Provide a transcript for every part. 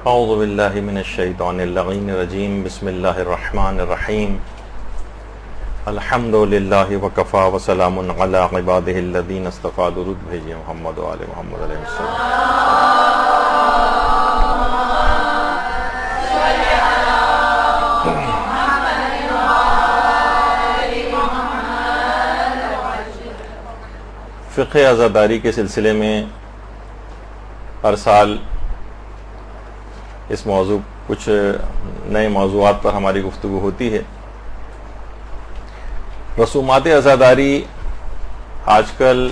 اعوذ باللہ من الشیطان اللعین الرجیم بسم اللہ الرحمن الرحیم الحمد للہ وکفا وسلام علی عبادہ الذین اصطفیٰ. درود بھیجئے محمد و آل محمد علیہ السلام. فقہ عزاداری کے سلسلے میں ہر سال اس موضوع کچھ نئے موضوعات پر ہماری گفتگو ہوتی ہے. رسومات عزاداری آج کل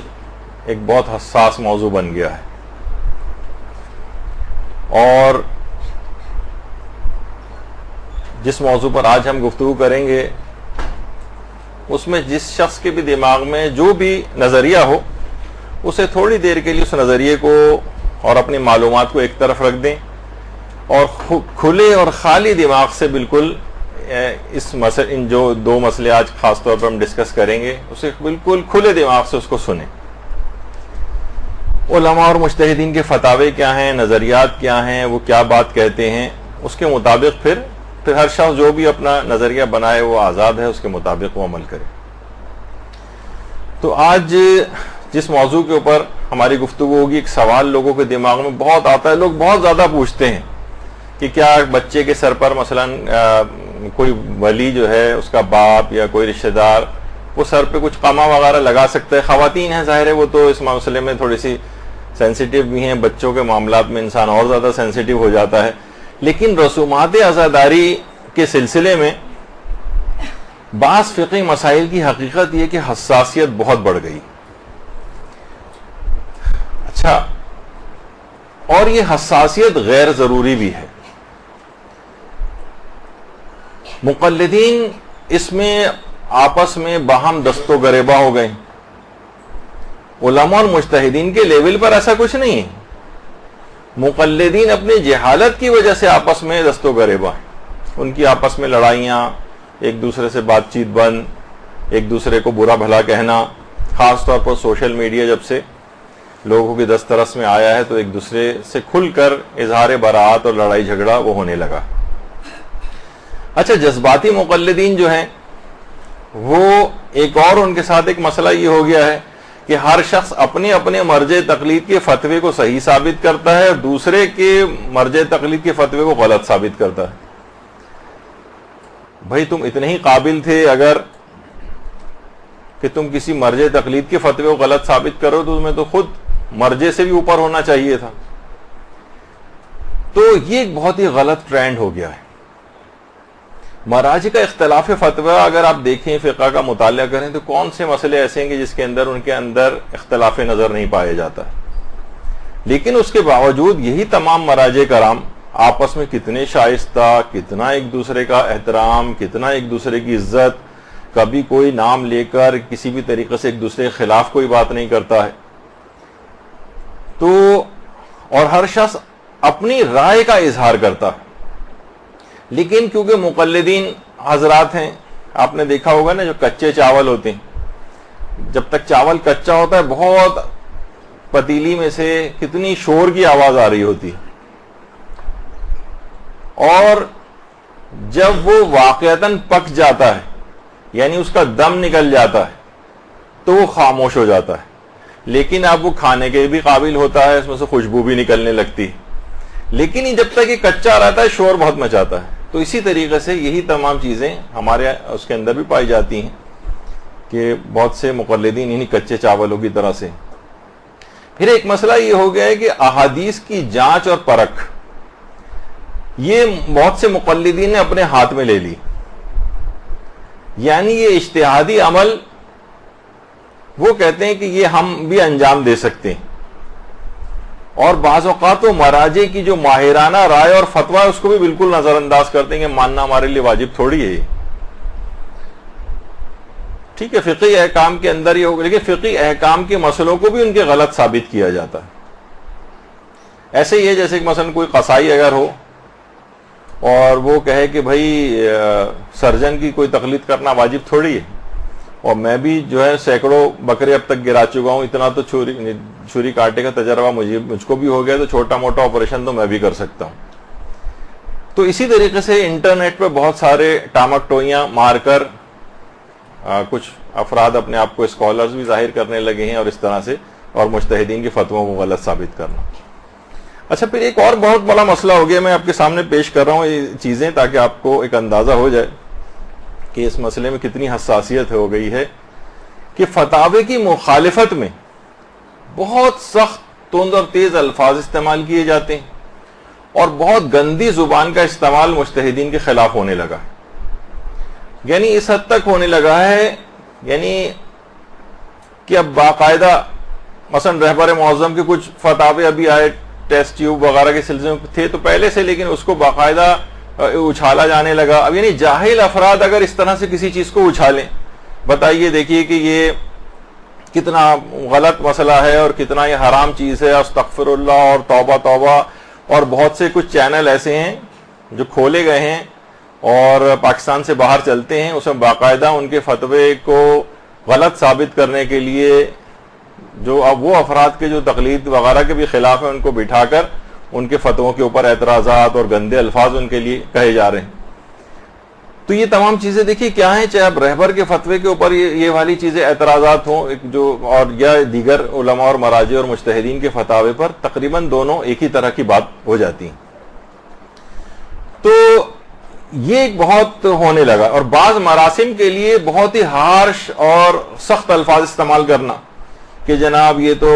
ایک بہت حساس موضوع بن گیا ہے، اور جس موضوع پر آج ہم گفتگو کریں گے اس میں جس شخص کے بھی دماغ میں جو بھی نظریہ ہو اسے تھوڑی دیر کے لیے اس نظریے کو اور اپنی معلومات کو ایک طرف رکھ دیں اور کھلے اور خالی دماغ سے بالکل ان جو دو مسئلے آج خاص طور پر ہم ڈسکس کریں گے اسے بالکل کھلے دماغ سے اس کو سنیں. علماء اور مجتہدین کے فتاوے کیا ہیں، نظریات کیا ہیں، وہ کیا بات کہتے ہیں، اس کے مطابق پھر ہر شخص جو بھی اپنا نظریہ بنائے وہ آزاد ہے، اس کے مطابق وہ عمل کرے. تو آج جس موضوع کے اوپر ہماری گفتگو ہوگی، ایک سوال لوگوں کے دماغ میں بہت آتا ہے، لوگ بہت زیادہ پوچھتے ہیں کہ کیا بچے کے سر پر مثلا کوئی ولی جو ہے اس کا باپ یا کوئی رشتہ دار وہ سر پہ کچھ قمع وغیرہ لگا سکتا ہے. خواتین ہیں ظاہر ہے وہ تو اس مسئلے میں تھوڑی سی سینسیٹیو بھی ہیں، بچوں کے معاملات میں انسان اور زیادہ سینسیٹیو ہو جاتا ہے. لیکن رسومات عزاداری کے سلسلے میں بعض فقہی مسائل کی حقیقت یہ کہ حساسیت بہت بڑھ گئی. اچھا، اور یہ حساسیت غیر ضروری بھی ہے. مقلدین اس میں آپس میں باہم دست و گریباں ہو گئے. علماء اور مجتہدین کے لیول پر ایسا کچھ نہیں ہے. مقلدین اپنی جہالت کی وجہ سے آپس میں دست و گریباں ہیں. ان کی آپس میں لڑائیاں، ایک دوسرے سے بات چیت بند، ایک دوسرے کو برا بھلا کہنا. خاص طور پر سوشل میڈیا جب سے لوگوں کی دسترس میں آیا ہے تو ایک دوسرے سے کھل کر اظہار براعت اور لڑائی جھگڑا وہ ہونے لگا. اچھا، جذباتی مقلدین جو ہیں وہ ایک اور ان کے ساتھ ایک مسئلہ یہ ہو گیا ہے کہ ہر شخص اپنے اپنے مرجع تقلید کے فتوے کو صحیح ثابت کرتا ہے اور دوسرے کے مرجع تقلید کے فتوے کو غلط ثابت کرتا ہے. بھائی تم اتنے ہی قابل تھے اگر کہ تم کسی مرجع تقلید کے فتوے کو غلط ثابت کرو تو تمہیں تو خود مرجع سے بھی اوپر ہونا چاہیے تھا. تو یہ ایک بہت ہی غلط ٹرینڈ ہو گیا ہے. مراجع کا اختلاف فتویٰ اگر آپ دیکھیں، فقہ کا مطالعہ کریں تو کون سے مسئلے ایسے ہیں کہ جس کے اندر ان کے اندر اختلاف نظر نہیں پایا جاتا ہے. لیکن اس کے باوجود یہی تمام مراجع کرام آپس میں کتنے شائستہ، کتنا ایک دوسرے کا احترام، کتنا ایک دوسرے کی عزت، کبھی کوئی نام لے کر کسی بھی طریقے سے ایک دوسرے کے خلاف کوئی بات نہیں کرتا ہے. تو اور ہر شخص اپنی رائے کا اظہار کرتا ہے. لیکن کیونکہ مقلدین حضرات ہیں، آپ نے دیکھا ہوگا نا جو کچے چاول ہوتے ہیں، جب تک چاول کچا ہوتا ہے بہت پتیلی میں سے کتنی شور کی آواز آ رہی ہوتی ہے، اور جب وہ واقعتاً پک جاتا ہے یعنی اس کا دم نکل جاتا ہے تو وہ خاموش ہو جاتا ہے. لیکن اب وہ کھانے کے بھی قابل ہوتا ہے، اس میں سے خوشبو بھی نکلنے لگتی. لیکن جب تک یہ کچا رہتا ہے شور بہت مچاتا ہے. تو اسی طریقے سے یہی تمام چیزیں ہمارے اس کے اندر بھی پائی جاتی ہیں کہ بہت سے مقلدین انہی کچے چاولوں کی طرح سے. پھر ایک مسئلہ یہ ہو گیا ہے کہ احادیث کی جانچ اور پرکھ یہ بہت سے مقلدین نے اپنے ہاتھ میں لے لی. یعنی یہ اجتہادی عمل وہ کہتے ہیں کہ یہ ہم بھی انجام دے سکتے ہیں، اور بعض اوقات وہ مراجع کی جو ماہرانہ رائے اور فتویٰ اس کو بھی بالکل نظر انداز کرتے ہیں کہ ماننا ہمارے لیے واجب تھوڑی ہے. ٹھیک ہے، فقہی احکام کے اندر یہ ہوگا، لیکن فقہی احکام کے مسئلوں کو بھی ان کے غلط ثابت کیا جاتا ہے. ایسے ہی ہے جیسے کہ مثلا کوئی قصائی اگر ہو اور وہ کہے کہ بھائی سرجن کی کوئی تقلید کرنا واجب تھوڑی ہے، اور میں بھی جو ہے سینکڑوں بکرے اب تک گرا چکا ہوں، اتنا تو چھری کاٹے کا تجربہ مجھ کو بھی ہو گیا، تو چھوٹا موٹا آپریشن تو میں بھی کر سکتا ہوں. تو اسی طریقے سے انٹرنیٹ پہ بہت سارے ٹامک ٹوئیاں مار کر کچھ افراد اپنے آپ کو اسکالرز بھی ظاہر کرنے لگے ہیں اور اس طرح سے اور مجتہدین کی فتووں کو غلط ثابت کرنا. اچھا پھر ایک اور بہت بڑا مسئلہ ہو گیا, میں آپ کے سامنے پیش کر رہا ہوں یہ چیزیں تاکہ آپ کو ایک اندازہ ہو جائے کہ اس مسئلے میں کتنی حساسیت ہو گئی ہے, کہ فتاوے کی مخالفت میں بہت سخت تند اور تیز الفاظ استعمال کیے جاتے ہیں اور بہت گندی زبان کا استعمال مجتہدین کے خلاف ہونے لگا, یعنی اس حد تک ہونے لگا ہے یعنی کہ اب باقاعدہ مثلا رہبر معظم کے کچھ فتاوے ابھی آئے ٹیسٹ ٹیوب وغیرہ کے سلسلے میں تھے تو پہلے سے, لیکن اس کو باقاعدہ اچھالا جانے لگا. اب یعنی جاہل افراد اگر اس طرح سے کسی چیز کو اچھالیں, بتائیے دیکھیے کہ یہ کتنا غلط مسئلہ ہے اور کتنا یہ حرام چیز ہے, استغفر اللہ اور توبہ توبہ. اور بہت سے کچھ چینل ایسے ہیں جو کھولے گئے ہیں اور پاکستان سے باہر چلتے ہیں, اس میں باقاعدہ ان کے فتوے کو غلط ثابت کرنے کے لیے جو اب وہ افراد کے جو تقلید وغیرہ کے بھی خلاف ہیں ان کو بٹھا کر ان کے فتووں کے اوپر اعتراضات اور گندے الفاظ ان کے لیے کہے جا رہے ہیں. تو یہ تمام چیزیں دیکھیے کیا ہیں, چاہے اب رہبر کے فتوے کے اوپر یہ والی چیزیں اعتراضات ہوں جو اور یا دیگر علماء اور مراجع اور مجتہدین کے فتاوے پر, تقریباً دونوں ایک ہی طرح کی بات ہو جاتی ہیں. تو یہ ایک بہت ہونے لگا, اور بعض مراسم کے لیے بہت ہی ہارش اور سخت الفاظ استعمال کرنا کہ جناب یہ تو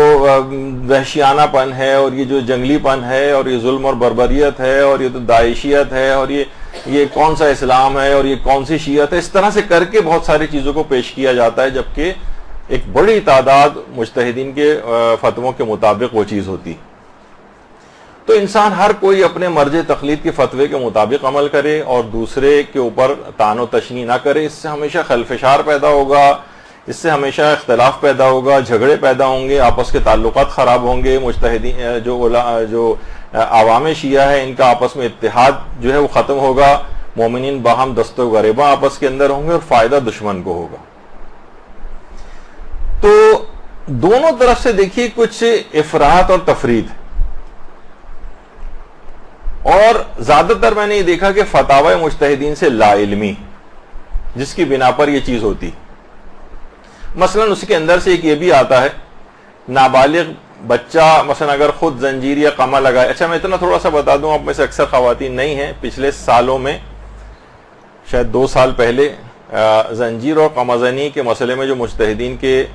وحشیانہ پن ہے اور یہ جو جنگلی پن ہے اور یہ ظلم اور بربریت ہے اور یہ تو داعشیت ہے اور یہ کون سا اسلام ہے اور یہ کون سی شیعت ہے, اس طرح سے کر کے بہت ساری چیزوں کو پیش کیا جاتا ہے, جبکہ ایک بڑی تعداد مجتہدین کے فتووں کے مطابق وہ چیز ہوتی. تو انسان ہر کوئی اپنے مرجع تقلید کے فتوے کے مطابق عمل کرے اور دوسرے کے اوپر طعن و تشنیع نہ کرے, اس سے ہمیشہ خلفشار پیدا ہوگا, اس سے ہمیشہ اختلاف پیدا ہوگا, جھگڑے پیدا ہوں گے, آپس کے تعلقات خراب ہوں گے, مجتہدین جو عوام شیعہ ہے ان کا آپس میں اتحاد جو ہے وہ ختم ہوگا, مومنین باہم دست و غریباں آپس کے اندر ہوں گے اور فائدہ دشمن کو ہوگا. تو دونوں طرف سے دیکھیے کچھ افراط اور تفرید, اور زیادہ تر میں نے یہ دیکھا کہ فتاوی مجتہدین سے لا علمی جس کی بنا پر یہ چیز ہوتی. مثلا اس کے اندر سے ایک یہ بھی آتا ہے, نابالغ بچہ مثلا اگر خود زنجیر یا قمع لگائے. اچھا میں اتنا تھوڑا سا بتا دوں, آپ میں سے اکثر خواتین نہیں ہیں, پچھلے سالوں میں شاید 2 سال پہلے زنجیر اور قمع زنی کے مسئلے میں جو مجتہدین کے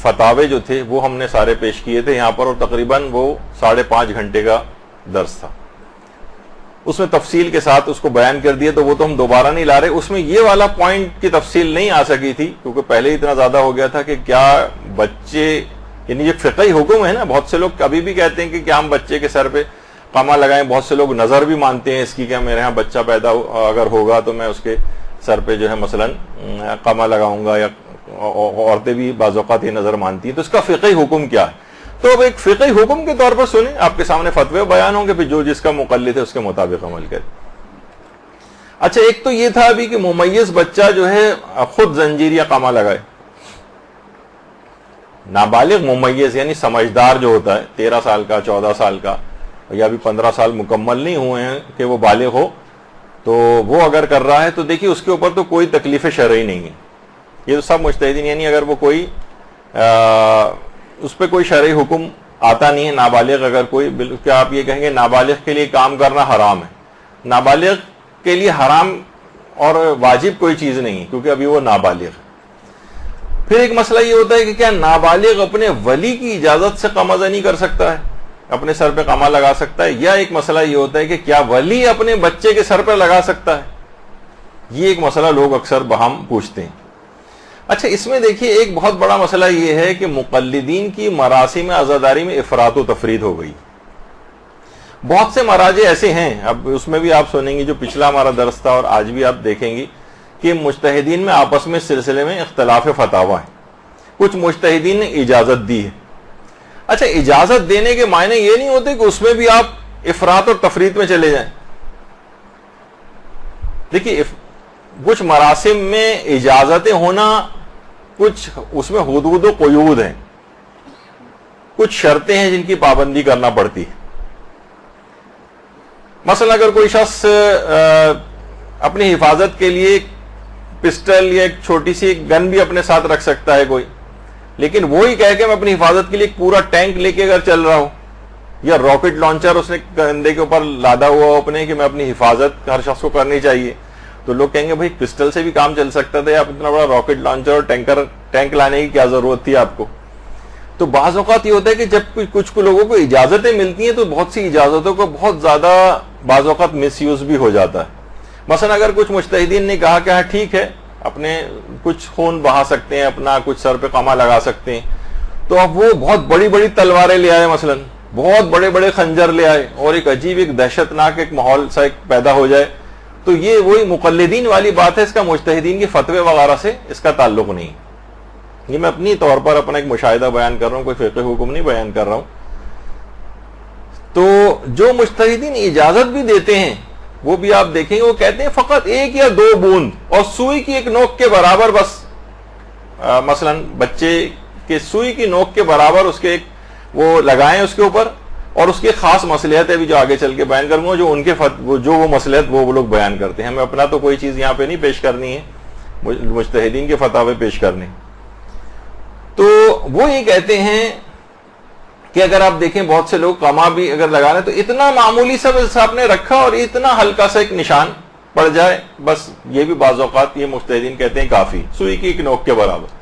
فتاوے جو تھے وہ ہم نے سارے پیش کیے تھے یہاں پر, اور تقریباً وہ 5.5 گھنٹے کا درس تھا. اس میں تفصیل کے ساتھ اس کو بیان کر دیا, تو وہ تو ہم دوبارہ نہیں لا رہے. اس میں یہ والا پوائنٹ کی تفصیل نہیں آ سکی تھی کیونکہ پہلے ہی اتنا زیادہ ہو گیا تھا کہ کیا بچے, یعنی یہ فقہی حکم ہے نا, بہت سے لوگ ابھی بھی کہتے ہیں کہ کیا ہم بچے کے سر پہ قمع لگائیں. بہت سے لوگ نظر بھی مانتے ہیں اس کی کہ میرے ہاں بچہ پیدا اگر ہوگا تو میں اس کے سر پہ جو ہے مثلا قمع لگاؤں گا, یا عورتیں بھی بعض اوقات یہ نظر مانتی ہیں. تو اس کا فقہی حکم کیا ہے؟ تو اب ایک فقہی حکم کے طور پر سنیں, آپ کے سامنے فتوے بیان ہوں گے, پھر جو جس کا مقلد ہے اس کے مطابق عمل کرے. اچھا ایک تو یہ تھا ابھی کہ ممیز بچہ جو ہے خود زنجیر یا قمع لگائے. نابالغ ممیز یعنی سمجھدار جو ہوتا ہے 13 سال کا 14 سال کا یا بھی 15 سال مکمل نہیں ہوئے ہیں کہ وہ بالغ ہو, تو وہ اگر کر رہا ہے تو دیکھیے اس کے اوپر تو کوئی تکلیف شرعی نہیں ہے. یہ تو سب مجتہدین, یعنی اگر وہ کوئی اس پہ کوئی شرعی حکم آتا نہیں ہے. نابالغ اگر کوئی, کیا آپ یہ کہیں گے نابالغ کے لیے کام کرنا حرام ہے؟ نابالغ کے لیے حرام اور واجب کوئی چیز نہیں ہے کیونکہ ابھی وہ نابالغ ہے. پھر ایک مسئلہ یہ ہوتا ہے کہ کیا نابالغ اپنے ولی کی اجازت سے قمع زنی کر سکتا ہے, اپنے سر پہ قمع لگا سکتا ہے, یا ایک مسئلہ یہ ہوتا ہے کہ کیا ولی اپنے بچے کے سر پہ لگا سکتا ہے؟ یہ ایک مسئلہ لوگ اکثر بہم پوچھتے ہیں. اچھا اس میں دیکھیے ایک بہت بڑا مسئلہ یہ ہے کہ مقلدین کی مراسم عزاداری میں افراط و تفرید ہو گئی. بہت سے مراجع ایسے ہیں, اب اس میں بھی آپ سنیں گی جو پچھلا ہمارا درس تھا اور آج بھی آپ دیکھیں گی کہ مجتہدین میں آپس میں اس سلسلے میں اختلاف فتاوی ہیں. کچھ مجتہدین نے اجازت دی ہے. اچھا اجازت دینے کے معنی یہ نہیں ہوتے کہ اس میں بھی آپ افراط اور تفرید میں چلے جائیں. دیکھیے کچھ مراسم میں اجازتیں ہونا, کچھ اس میں حدود و قیود ہیں, کچھ شرطیں ہیں جن کی پابندی کرنا پڑتی ہے. مثلا اگر کوئی شخص اپنی حفاظت کے لیے پسٹل یا ایک چھوٹی سی گن بھی اپنے ساتھ رکھ سکتا ہے کوئی، لیکن وہی کہہ کے میں اپنی حفاظت کے لیے ایک پورا ٹینک لے کے اگر چل رہا ہوں، یا راکٹ لانچر اس نے کندھے کے اوپر لادا ہوا ہو اپنے کہ میں اپنی حفاظت ہر شخص کو کرنی چاہیے، تو لوگ کہیں گے بھائی پسٹل سے بھی کام چل سکتا تھا، آپ اتنا بڑا راکٹ لانچر اور ٹینک لانے کی کیا ضرورت تھی آپ کو؟ تو بعض اوقات یہ ہوتا ہے کہ جب کچھ لوگوں کو اجازتیں ملتی ہیں تو بہت سی اجازتوں کو بہت زیادہ بعض اوقات مس یوز بھی ہو جاتا ہے. مثلا اگر کچھ مجتہدین نے کہا کہ ہاں ٹھیک ہے اپنے کچھ خون بہا سکتے ہیں، اپنا کچھ سر پہ قمع لگا سکتے ہیں، تو اب وہ بہت بڑی بڑی تلواریں لے آئے، مثلا بہت بڑے بڑے خنجر لے آئے اور ایک عجیب ایک دہشت ناک ایک ماحول سا ایک پیدا ہو جائے، تو یہ وہی مقلدین والی بات ہے، اس کا مجتہدین کے فتوے وغیرہ سے اس کا تعلق نہیں. یہ میں اپنی طور پر اپنا ایک مشاہدہ بیان کر رہا ہوں، کوئی فقہ حکم نہیں بیان کر رہا ہوں. تو جو مجتہدین اجازت بھی دیتے ہیں وہ بھی آپ دیکھیں گے وہ کہتے ہیں فقط 1 یا 2 بوند اور سوئی کی ایک نوک کے برابر بس، مثلا بچے کے سوئی کی نوک کے برابر اس کے ایک وہ لگائیں اس کے اوپر، اور اس کی خاص مصلحت ہے بھی جو آگے چل کے بیان کروں گا، جو ان کے جو وہ مصلحت وہ لوگ بیان کرتے ہیں. ہمیں اپنا تو کوئی چیز یہاں پہ نہیں پیش کرنی ہے، مجتہدین کے فتاوے پیش کرنے. تو وہ یہ کہتے ہیں کہ اگر آپ دیکھیں بہت سے لوگ قمع بھی اگر لگانے تو اتنا معمولی سا بس آپ نے رکھا اور اتنا ہلکا سا ایک نشان پڑ جائے، بس یہ بھی بعض اوقات یہ مجتہدین کہتے ہیں کافی، سوئی کی ایک نوک کے برابر.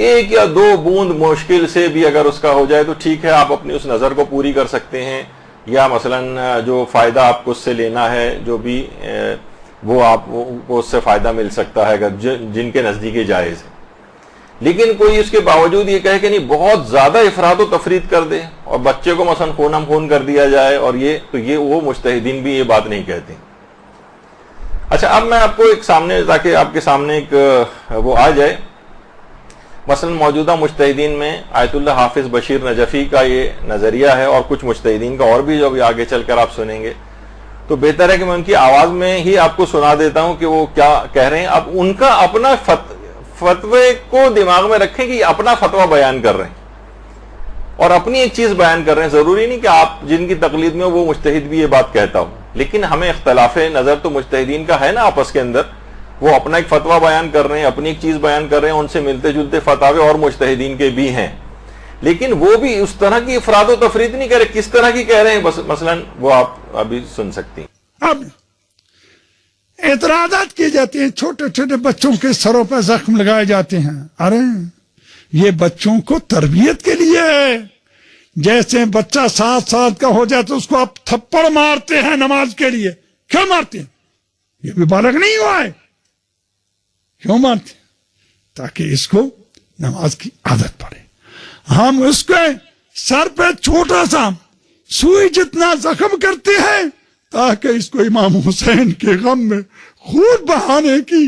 1 یا 2 بوند مشکل سے بھی اگر اس کا ہو جائے تو ٹھیک ہے، آپ اپنی اس نظر کو پوری کر سکتے ہیں، یا مثلا جو فائدہ آپ کو اس سے لینا ہے جو بھی وہ آپ کو اس سے فائدہ مل سکتا ہے اگر جن کے نزدیک جائز ہے. لیکن کوئی اس کے باوجود یہ کہے کہ نہیں بہت زیادہ افراد و تفرید کر دے اور بچے کو مثلا خون ہم خون کر دیا جائے، اور یہ وہ مجتہدین بھی یہ بات نہیں کہتے. اچھا اب میں آپ کو ایک سامنے تاکہ آپ کے سامنے ایک وہ آ جائے، مثلا موجودہ مجتہدین میں آیت اللہ حافظ بشیر نجفی کا یہ نظریہ ہے، اور کچھ مجتہدین کا اور بھی جو ابھی آگے چل کر آپ سنیں گے، تو بہتر ہے کہ میں ان کی آواز میں ہی آپ کو سنا دیتا ہوں کہ وہ کیا کہہ رہے ہیں. اب ان کا اپنا فتوے کو دماغ میں رکھیں کہ یہ اپنا فتویٰ بیان کر رہے ہیں اور اپنی ایک چیز بیان کر رہے ہیں. ضروری نہیں کہ آپ جن کی تقلید میں وہ مجتہد بھی یہ بات کہتا ہو، لیکن ہمیں اختلاف نظر تو مجتہدین کا ہے نا آپس کے اندر. وہ اپنا ایک فتویٰ بیان کر رہے ہیں، اپنی ایک چیز بیان کر رہے ہیں، ان سے ملتے جلتے فتاوے اور مجتہدین کے بھی ہیں، لیکن وہ بھی اس طرح کی افراد و تفرید نہیں کہہ رہے. کس طرح کی کہہ رہے ہیں بس مثلا وہ آپ ابھی سن سکتی ہیں. اب اعتراضات کیے جاتے ہیں، چھوٹے چھوٹے بچوں کے سروں پہ زخم لگائے جاتے ہیں. ارے یہ بچوں کو تربیت کے لیے ہے. جیسے بچہ 7 سال کا ہو جائے تو اس کو آپ تھپڑ مارتے ہیں نماز کے لیے. کیوں مارتے ہیں؟ یہ بھی بالغ نہیں ہوا ہے. کیوں مارتے ہیں؟ تاکہ اس کو نماز کی عادت پڑے. ہم اس کے سر پہ چھوٹا سا سوئی جتنا زخم کرتے ہیں تاکہ اس کو امام حسین کے غم میں خون بہانے کی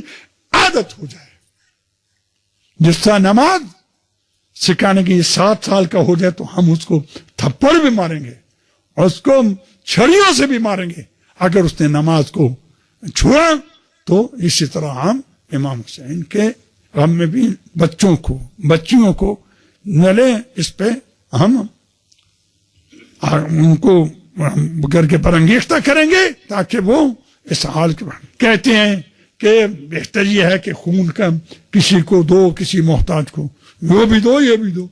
عادت ہو جائے. جس طرح نماز سکھانے کی 7 سال کا ہو جائے تو ہم اس کو تھپڑ بھی ماریں گے اور اس کو چھڑیوں سے بھی ماریں گے اگر اس نے نماز کو چھوڑا. تو اسی طرح ہم امام حسین کے غم میں بھی بچیوں کو نہ لیں، اس پہ ہم ان کو کر کے برانگیختہ کریں گے تاکہ وہ اس حال کے بعد کہتے ہیں کہ بہتر یہ ہے کہ خون کا کسی کو دو، کسی محتاج کو وہ بھی دو یہ بھی دو.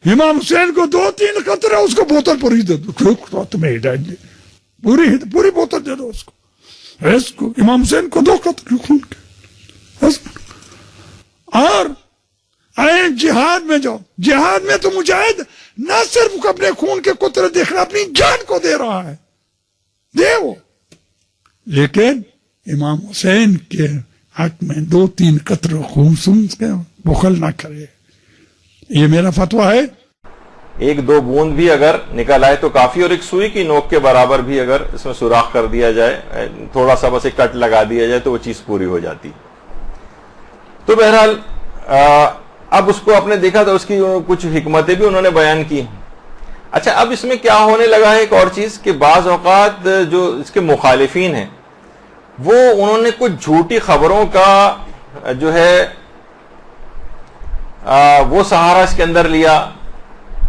امام حسین کو 2-3 قطرے اس کو بوتل پوری دے دو، تمہیں ہدایت دے پوری بوتل دے دو اس کو امام حسین کو 2 قطرے خون کے. اور جہاد میں جاؤ، جہاد میں تو مجاہد نہ صرف اپنے خون کے قطرے دیکھ رہا، اپنی جان کو دے رہا ہے، دے وہ، لیکن امام حسین کے حق میں 2-3 قطرے خون سن کے بخل نہ کرے. یہ میرا فتویٰ ہے. 1-2 بوند بھی اگر نکل آئے تو کافی، اور ایک سوئی کی نوک کے برابر بھی اگر اس میں سوراخ کر دیا جائے، تھوڑا سا بس ایک کٹ لگا دیا جائے تو وہ چیز پوری ہو جاتی. تو بہرحال اب اس کو آپ نے دیکھا تو اس کی کچھ حکمتیں بھی انہوں نے بیان کی. اچھا اب اس میں کیا ہونے لگا ہے ایک اور چیز کہ بعض اوقات جو اس کے مخالفین ہیں وہ انہوں نے کچھ جھوٹی خبروں کا جو ہے وہ سہارا اس کے اندر لیا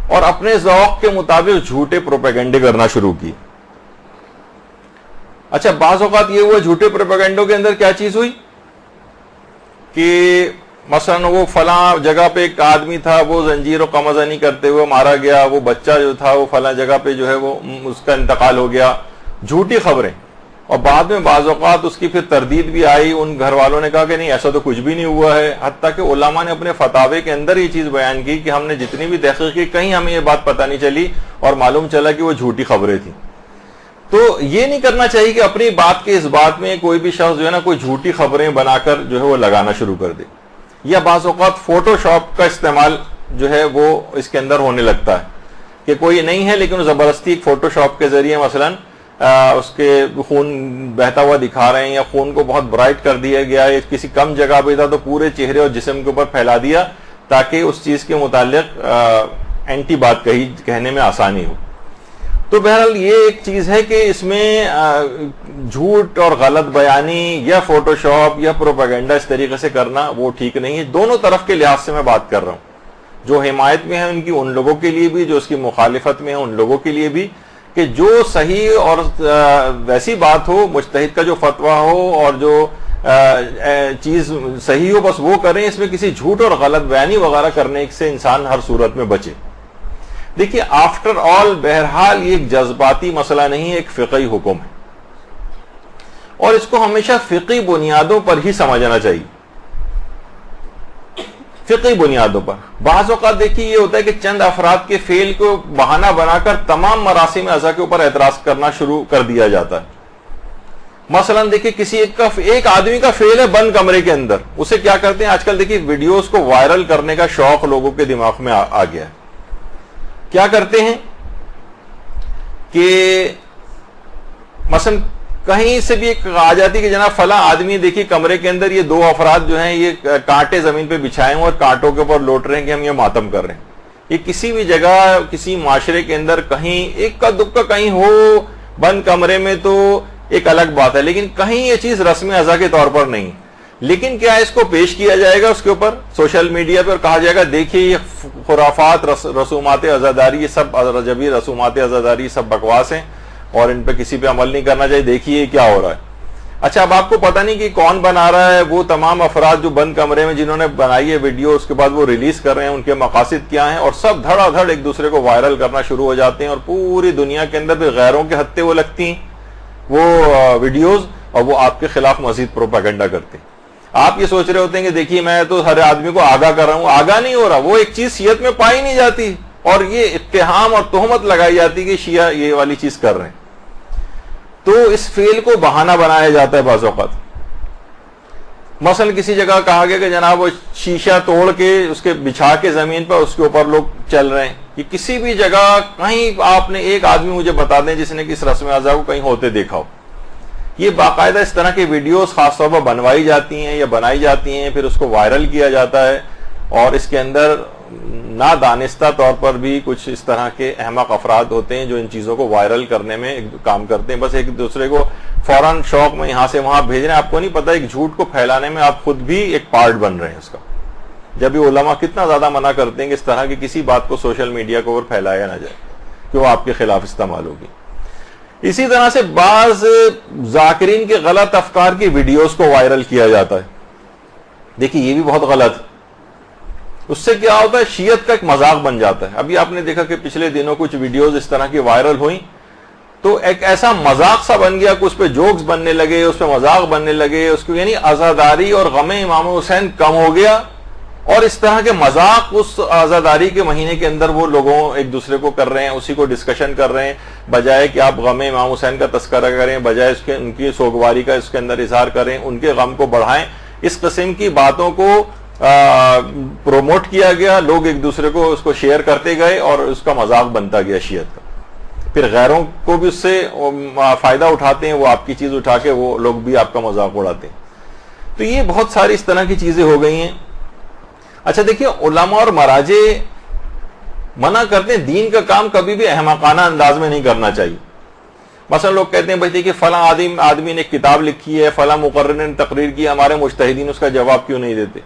اور اپنے ذوق کے مطابق جھوٹے پروپیگنڈے کرنا شروع کی. اچھا بعض اوقات یہ ہوا جھوٹے پروپیگنڈوں کے اندر کیا چیز ہوئی کہ مثلا وہ فلاں جگہ پہ ایک آدمی تھا, وہ زنجیر و قمزنی کرتے ہوئے مارا گیا, وہ بچہ جو تھا وہ فلاں جگہ پہ جو ہے وہ اس کا انتقال ہو گیا, جھوٹی خبریں. اور بعد میں بعض اوقات اس کی پھر تردید بھی آئی, ان گھر والوں نے کہا کہ نہیں ایسا تو کچھ بھی نہیں ہوا ہے, حتیٰ کہ علماء نے اپنے فتاوے کے اندر یہ چیز بیان کی کہ ہم نے جتنی بھی تحقیق کی کہیں ہمیں یہ بات پتہ نہیں چلی اور معلوم چلا کہ وہ جھوٹی خبریں تھیں. تو یہ نہیں کرنا چاہیے کہ اپنی بات کے اس بات میں کوئی بھی شخص جو ہے نا کوئی جھوٹی خبریں بنا کر جو ہے وہ لگانا شروع کر دے, یا بعض اوقات فوٹو شاپ کا استعمال جو ہے وہ اس کے اندر ہونے لگتا ہے کہ کوئی نہیں ہے لیکن زبردستی ایک فوٹو شاپ کے ذریعے مثلا اس کے خون بہتا ہوا دکھا رہے ہیں, یا خون کو بہت برائٹ کر دیا گیا ہے, کسی کم جگہ پہ تھا تو پورے چہرے اور جسم کے اوپر پھیلا دیا تاکہ اس چیز کے متعلق اینٹی بات کہنے میں آسانی ہو. تو بہرحال یہ ایک چیز ہے کہ اس میں جھوٹ اور غلط بیانی یا فوٹو شاپ یا پروپیگنڈا اس طریقے سے کرنا وہ ٹھیک نہیں ہے. دونوں طرف کے لحاظ سے میں بات کر رہا ہوں, جو حمایت میں ہے ان کی ان لوگوں کے لیے بھی, جو اس کی مخالفت میں ہے ان لوگوں کے لیے بھی, کہ جو صحیح اور ویسی بات ہو, مجتہد کا جو فتویٰ ہو اور جو چیز صحیح ہو بس وہ کریں, اس میں کسی جھوٹ اور غلط بیانی وغیرہ کرنے سے انسان ہر صورت میں بچے. دیکھیے آفٹر آل بہرحال یہ ایک جذباتی مسئلہ نہیں ہے, ایک فقہی حکم ہے اور اس کو ہمیشہ فقہی بنیادوں پر ہی سمجھنا چاہیے, فقہی بنیادوں پر. بعض اوقات دیکھیے یہ ہوتا ہے کہ چند افراد کے فعل کو بہانہ بنا کر تمام مراسم اعضاء کے اوپر اعتراض کرنا شروع کر دیا جاتا ہے. مثلا دیکھیے کسی ایک آدمی کا فعل ہے بند کمرے کے اندر, اسے کیا کرتے ہیں آج کل دیکھیے ویڈیوز کو وائرل کرنے کا شوق لوگوں کے دماغ میں آ گیا ہے. کیا کرتے ہیں کہ مثلا کہیں سے بھی ایک آ جاتی کہ جناب فلاں آدمی دیکھیے کمرے کے اندر یہ دو افراد جو ہیں یہ کانٹے زمین پہ بچھائے ہیں اور کانٹوں کے اوپر لوٹ رہے ہیں کہ ہم یہ ماتم کر رہے ہیں. یہ کسی بھی جگہ کسی معاشرے کے اندر کہیں ایک کا دکا کہیں ہو بند کمرے میں تو ایک الگ بات ہے, لیکن کہیں یہ چیز رسم اعضاء کے طور پر نہیں. لیکن کیا اس کو پیش کیا جائے گا اس کے اوپر سوشل میڈیا پہ اور کہا جائے گا دیکھیے یہ خرافات رسومات عزاداری یہ سب رجبی رسومات عزاداری یہ سب بکواس ہیں اور ان پہ کسی پہ عمل نہیں کرنا چاہیے, دیکھیے کیا ہو رہا ہے. اچھا اب آپ کو پتہ نہیں کہ کون بنا رہا ہے, وہ تمام افراد جو بند کمرے میں جنہوں نے بنائی ہے ویڈیو اس کے بعد وہ ریلیز کر رہے ہیں, ان کے مقاصد کیا ہیں, اور سب دھڑا دھڑ ایک دوسرے کو وائرل کرنا شروع ہو جاتے ہیں اور پوری دنیا کے اندر بھی غیروں کے ہتھے وہ لگتی ہیں وہ ویڈیوز اور وہ آپ کے خلاف مزید پروپیگنڈا کرتے ہیں. آپ یہ سوچ رہے ہوتے ہیں کہ دیکھیے میں تو ہر آدمی کو آگاہ کر رہا ہوں, آگاہ نہیں ہو رہا, وہ ایک چیز شیعت میں پائی نہیں جاتی اور یہ اتہام اور تہمت لگائی جاتی کہ شیعہ یہ والی چیز کر رہے ہیں. تو اس فعل کو بہانہ بنایا جاتا ہے بعض اوقات. مثلا کسی جگہ کہا گیا کہ جناب وہ شیشہ توڑ کے اس کے بچھا کے زمین پر اس کے اوپر لوگ چل رہے ہیں. یہ کسی بھی جگہ کہیں آپ نے ایک آدمی مجھے بتا دیں جس نے کس رسم اعضاء کو کہیں ہوتے دیکھا ہو. یہ باقاعدہ اس طرح کے ویڈیوز خاص طور پر بنوائی جاتی ہیں یا بنائی جاتی ہیں, پھر اس کو وائرل کیا جاتا ہے اور اس کے اندر نادانستہ طور پر بھی کچھ اس طرح کے احمق افراد ہوتے ہیں جو ان چیزوں کو وائرل کرنے میں کام کرتے ہیں, بس ایک دوسرے کو فوراً شوق میں یہاں سے وہاں بھیج رہے ہیں. آپ کو نہیں پتا ایک جھوٹ کو پھیلانے میں آپ خود بھی ایک پارٹ بن رہے ہیں اس کا, جبکہ علماء کتنا زیادہ منع کرتے ہیں کہ اس طرح کی کسی بات کو سوشل میڈیا کے اوپر پھیلایا نہ جائے کہ وہ آپ کے خلاف استعمال ہوگی. اسی طرح سے بعض ذاکرین کے غلط افکار کی ویڈیوز کو وائرل کیا جاتا ہے. دیکھیے یہ بھی بہت غلط ہے. اس سے کیا ہوتا ہے شیعت کا ایک مذاق بن جاتا ہے. ابھی آپ نے دیکھا کہ پچھلے دنوں کچھ ویڈیوز اس طرح کی وائرل ہوئیں تو ایک ایسا مذاق سا بن گیا کہ اس پہ جوکس بننے لگے, اس پہ مذاق بننے لگے, اس کو یعنی عزاداری اور غم امام حسین کم ہو گیا اور اس طرح کے مذاق اس عزاداری کے مہینے کے اندر وہ لوگوں ایک دوسرے کو کر رہے ہیں, اسی کو ڈسکشن کر رہے ہیں, بجائے کہ آپ غم امام حسین کا تذکرہ کریں, بجائے اس کے ان کی سوگواری کا اس کے اندر اظہار کریں, ان کے غم کو بڑھائیں. اس قسم کی باتوں کو پروموٹ کیا گیا, لوگ ایک دوسرے کو اس کو شیئر کرتے گئے اور اس کا مذاق بنتا گیا شیعت کا. پھر غیروں کو بھی اس سے فائدہ اٹھاتے ہیں, وہ آپ کی چیز اٹھا کے وہ لوگ بھی آپ کا مذاق اڑاتے ہیں. تو یہ بہت ساری اس طرح کی چیزیں ہو گئی ہیں. اچھا دیکھیے علماء اور مراجع منع کرتے ہیں دین کا کام کبھی بھی احمقانہ انداز میں نہیں کرنا چاہیے. مثلا لوگ کہتے ہیں بھائی دیکھیے فلاں آدمی نے ایک کتاب لکھی ہے, فلاں مقرر نے تقریر کی, ہمارے مجتہدین اس کا جواب کیوں نہیں دیتے.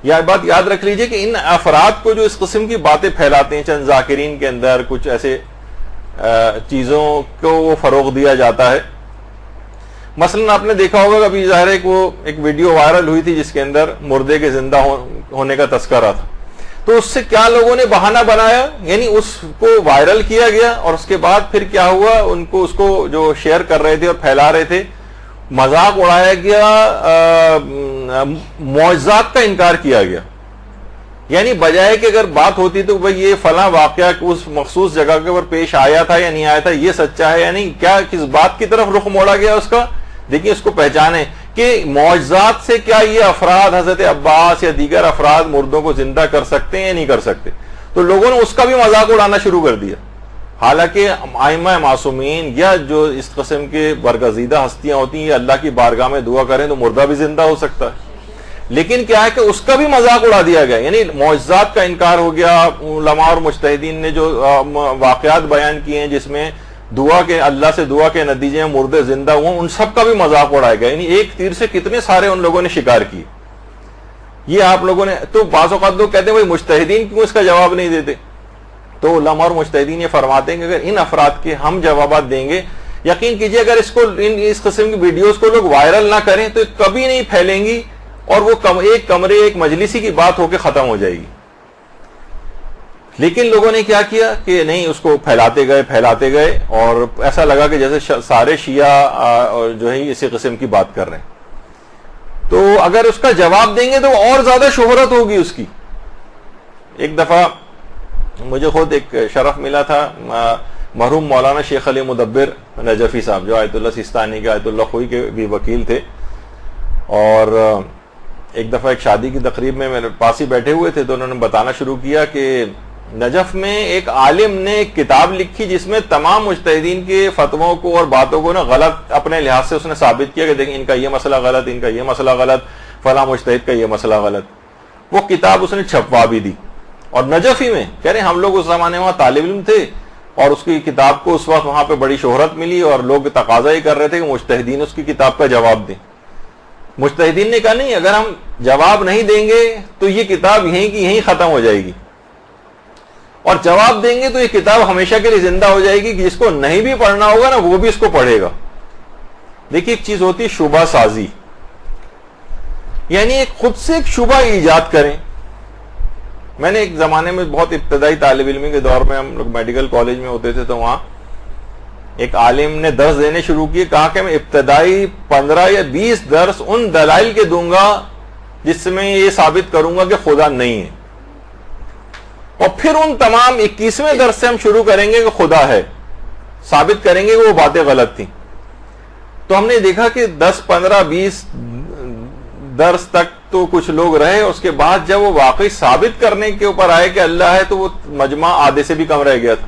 یہ بات یاد رکھ لیجئے کہ ان افراد کو جو اس قسم کی باتیں پھیلاتے ہیں, چند ذاکرین کے اندر کچھ ایسے چیزوں کو وہ فروغ دیا جاتا ہے مثلا آپ نے دیکھا ہوگا ابھی ظاہر ہے کہ وہ ایک ویڈیو وائرل ہوئی تھی جس کے اندر مردے کے زندہ ہونے کا تذکرہ تھا، تو اس سے کیا لوگوں نے بہانہ بنایا، یعنی اس کو وائرل کیا گیا اور اس کے بعد پھر کیا ہوا، اس کو جو شیئر کر رہے تھے اور پھیلا رہے تھے، مذاق اڑایا گیا، معجزات کا انکار کیا گیا. یعنی بجائے کہ اگر بات ہوتی تو بھئی یہ فلاں واقعہ اس مخصوص جگہ کے اوپر پیش آیا تھا یا نہیں آیا تھا، یہ سچا ہے یا نہیں، کیا کس بات کی طرف رخ موڑا گیا اس کا. دیکھیں اس کو پہچانیں کہ معجزات سے کیا یہ افراد حضرت عباس یا دیگر افراد مردوں کو زندہ کر سکتے ہیں یا نہیں کر سکتے. تو لوگوں نے اس کا بھی مذاق اڑانا شروع کر دیا، حالانکہ ائمہ معصومین یا جو اس قسم کے برگزیدہ ہستیاں ہوتی ہیں یہ اللہ کی بارگاہ میں دعا کریں تو مردہ بھی زندہ ہو سکتا ہے. لیکن کیا ہے کہ اس کا بھی مذاق اڑا دیا گیا، یعنی معجزات کا انکار ہو گیا. علماء اور مجتہدین نے جو واقعات بیان کیے ہیں جس میں دعا کے اللہ سے دعا کے نتیجے میں مردے زندہ ہوئے، ان سب کا بھی مذاق اڑایا گیا. یعنی ایک تیر سے کتنے سارے ان لوگوں نے شکار کیے. یہ آپ لوگوں نے تو بعض اوقات لوگ کہتے ہیں بھائی مجتہدین کیوں اس کا جواب نہیں دیتے، تو علماء اور مجتہدین یہ فرماتے ہیں کہ اگر ان افراد کے ہم جوابات دیں گے، یقین کیجئے اگر اس قسم کی ویڈیوز کو لوگ وائرل نہ کریں تو کبھی نہیں پھیلیں گی اور وہ ایک کمرے ایک مجلسی کی بات ہو کے ختم ہو جائے گی. لیکن لوگوں نے کیا کیا کہ نہیں، اس کو پھیلاتے گئے اور ایسا لگا کہ جیسے سارے شیعہ جو ہے اسی قسم کی بات کر رہے ہیں. تو اگر اس کا جواب دیں گے تو اور زیادہ شہرت ہوگی اس کی. ایک دفعہ مجھے خود ایک شرف ملا تھا، مرحوم مولانا شیخ علی مدبر نجفی صاحب جو آیت اللہ سیستانی کے آیت اللہ خوئی کے بھی وکیل تھے، اور ایک دفعہ ایک شادی کی تقریب میں میرے پاس ہی بیٹھے ہوئے تھے تو انہوں نے بتانا شروع کیا کہ نجف میں ایک عالم نے ایک کتاب لکھی جس میں تمام مجتہدین کے فتووں کو اور باتوں کو غلط اپنے لحاظ سے اس نے ثابت کیا کہ دیکھیں ان کا یہ مسئلہ غلط، ان کا یہ مسئلہ غلط، فلاں مجتہد کا یہ مسئلہ غلط. وہ کتاب اس نے چھپوا بھی دی، اور نجف ہی میں کہہ رہے ہم لوگ اس زمانے میں طالب علم تھے اور اس کی کتاب کو اس وقت وہاں پہ بڑی شہرت ملی اور لوگ تقاضا ہی کر رہے تھے کہ مجتہدین اس کی کتاب کا جواب دیں. مجتہدین نے کہا نہیں، اگر ہم جواب نہیں دیں گے تو یہ کتاب یہیں کی یہیں ختم ہو جائے گی، اور جواب دیں گے تو یہ کتاب ہمیشہ کے لیے زندہ ہو جائے گی، جس کو نہیں بھی پڑھنا ہوگا نا وہ بھی اس کو پڑھے گا. دیکھیے ایک چیز ہوتی ہے شبہ سازی، یعنی ایک خود سے ایک شبہ ایجاد کریں. میں نے ایک زمانے میں بہت ابتدائی طالب علمی کے دور میں ہم لوگ میڈیکل کالج میں ہوتے تھے تو وہاں ایک عالم نے درس دینے شروع کیے، کہا کہ میں ابتدائی 15 یا 20 درس ان دلائل کے دوں گا جس سے میں یہ ثابت کروں گا کہ خدا نہیں ہے، اور پھر ان تمام 21ویں درس سے ہم شروع کریں گے کہ خدا ہے، ثابت کریں گے کہ وہ باتیں غلط تھیں. تو ہم نے دیکھا کہ 10 15 20 درس تک تو کچھ لوگ رہے، اس کے بعد جب وہ واقعی ثابت کرنے کے اوپر آئے کہ اللہ ہے تو وہ مجمع آدھے سے بھی کم رہ گیا تھا.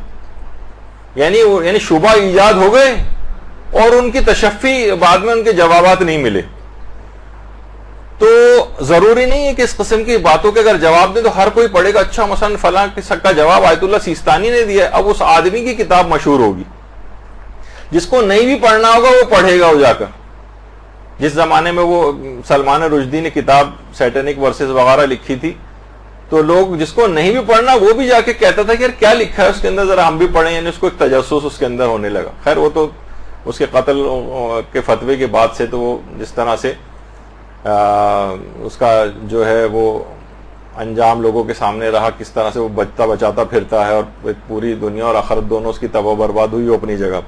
یعنی شبہ ایجاد ہو گئے اور ان کی تشفی بعد میں ان کے جوابات نہیں ملے. تو ضروری نہیں ہے کہ اس قسم کی باتوں کے اگر جواب دیں تو ہر کوئی پڑھے گا. اچھا مثلا فلاں کا جواب آیت اللہ سیستانی نے دیا، اب اس آدمی کی کتاب مشہور ہوگی، جس کو نہیں بھی پڑھنا ہوگا وہ پڑھے گا وہ جا کر. جس زمانے میں وہ سلمان رشدی نے کتاب سیٹنک ورسز وغیرہ لکھی تھی تو لوگ جس کو نہیں بھی پڑھنا وہ بھی جا کے کہتا تھا کہ یار کیا لکھا ہے اس کے اندر، ذرا ہم بھی پڑھیں. یعنی اس کو ایک تجسس اس کے اندر ہونے لگا. خیر وہ تو اس کے قتل کے فتوے کے بعد سے تو وہ جس طرح سے اس کا جو ہے وہ انجام لوگوں کے سامنے رہا، کس طرح سے وہ بچتا بچاتا پھرتا ہے اور پوری دنیا اور آخرت دونوں اس کی تباہ و برباد ہوئی اپنی جگہ.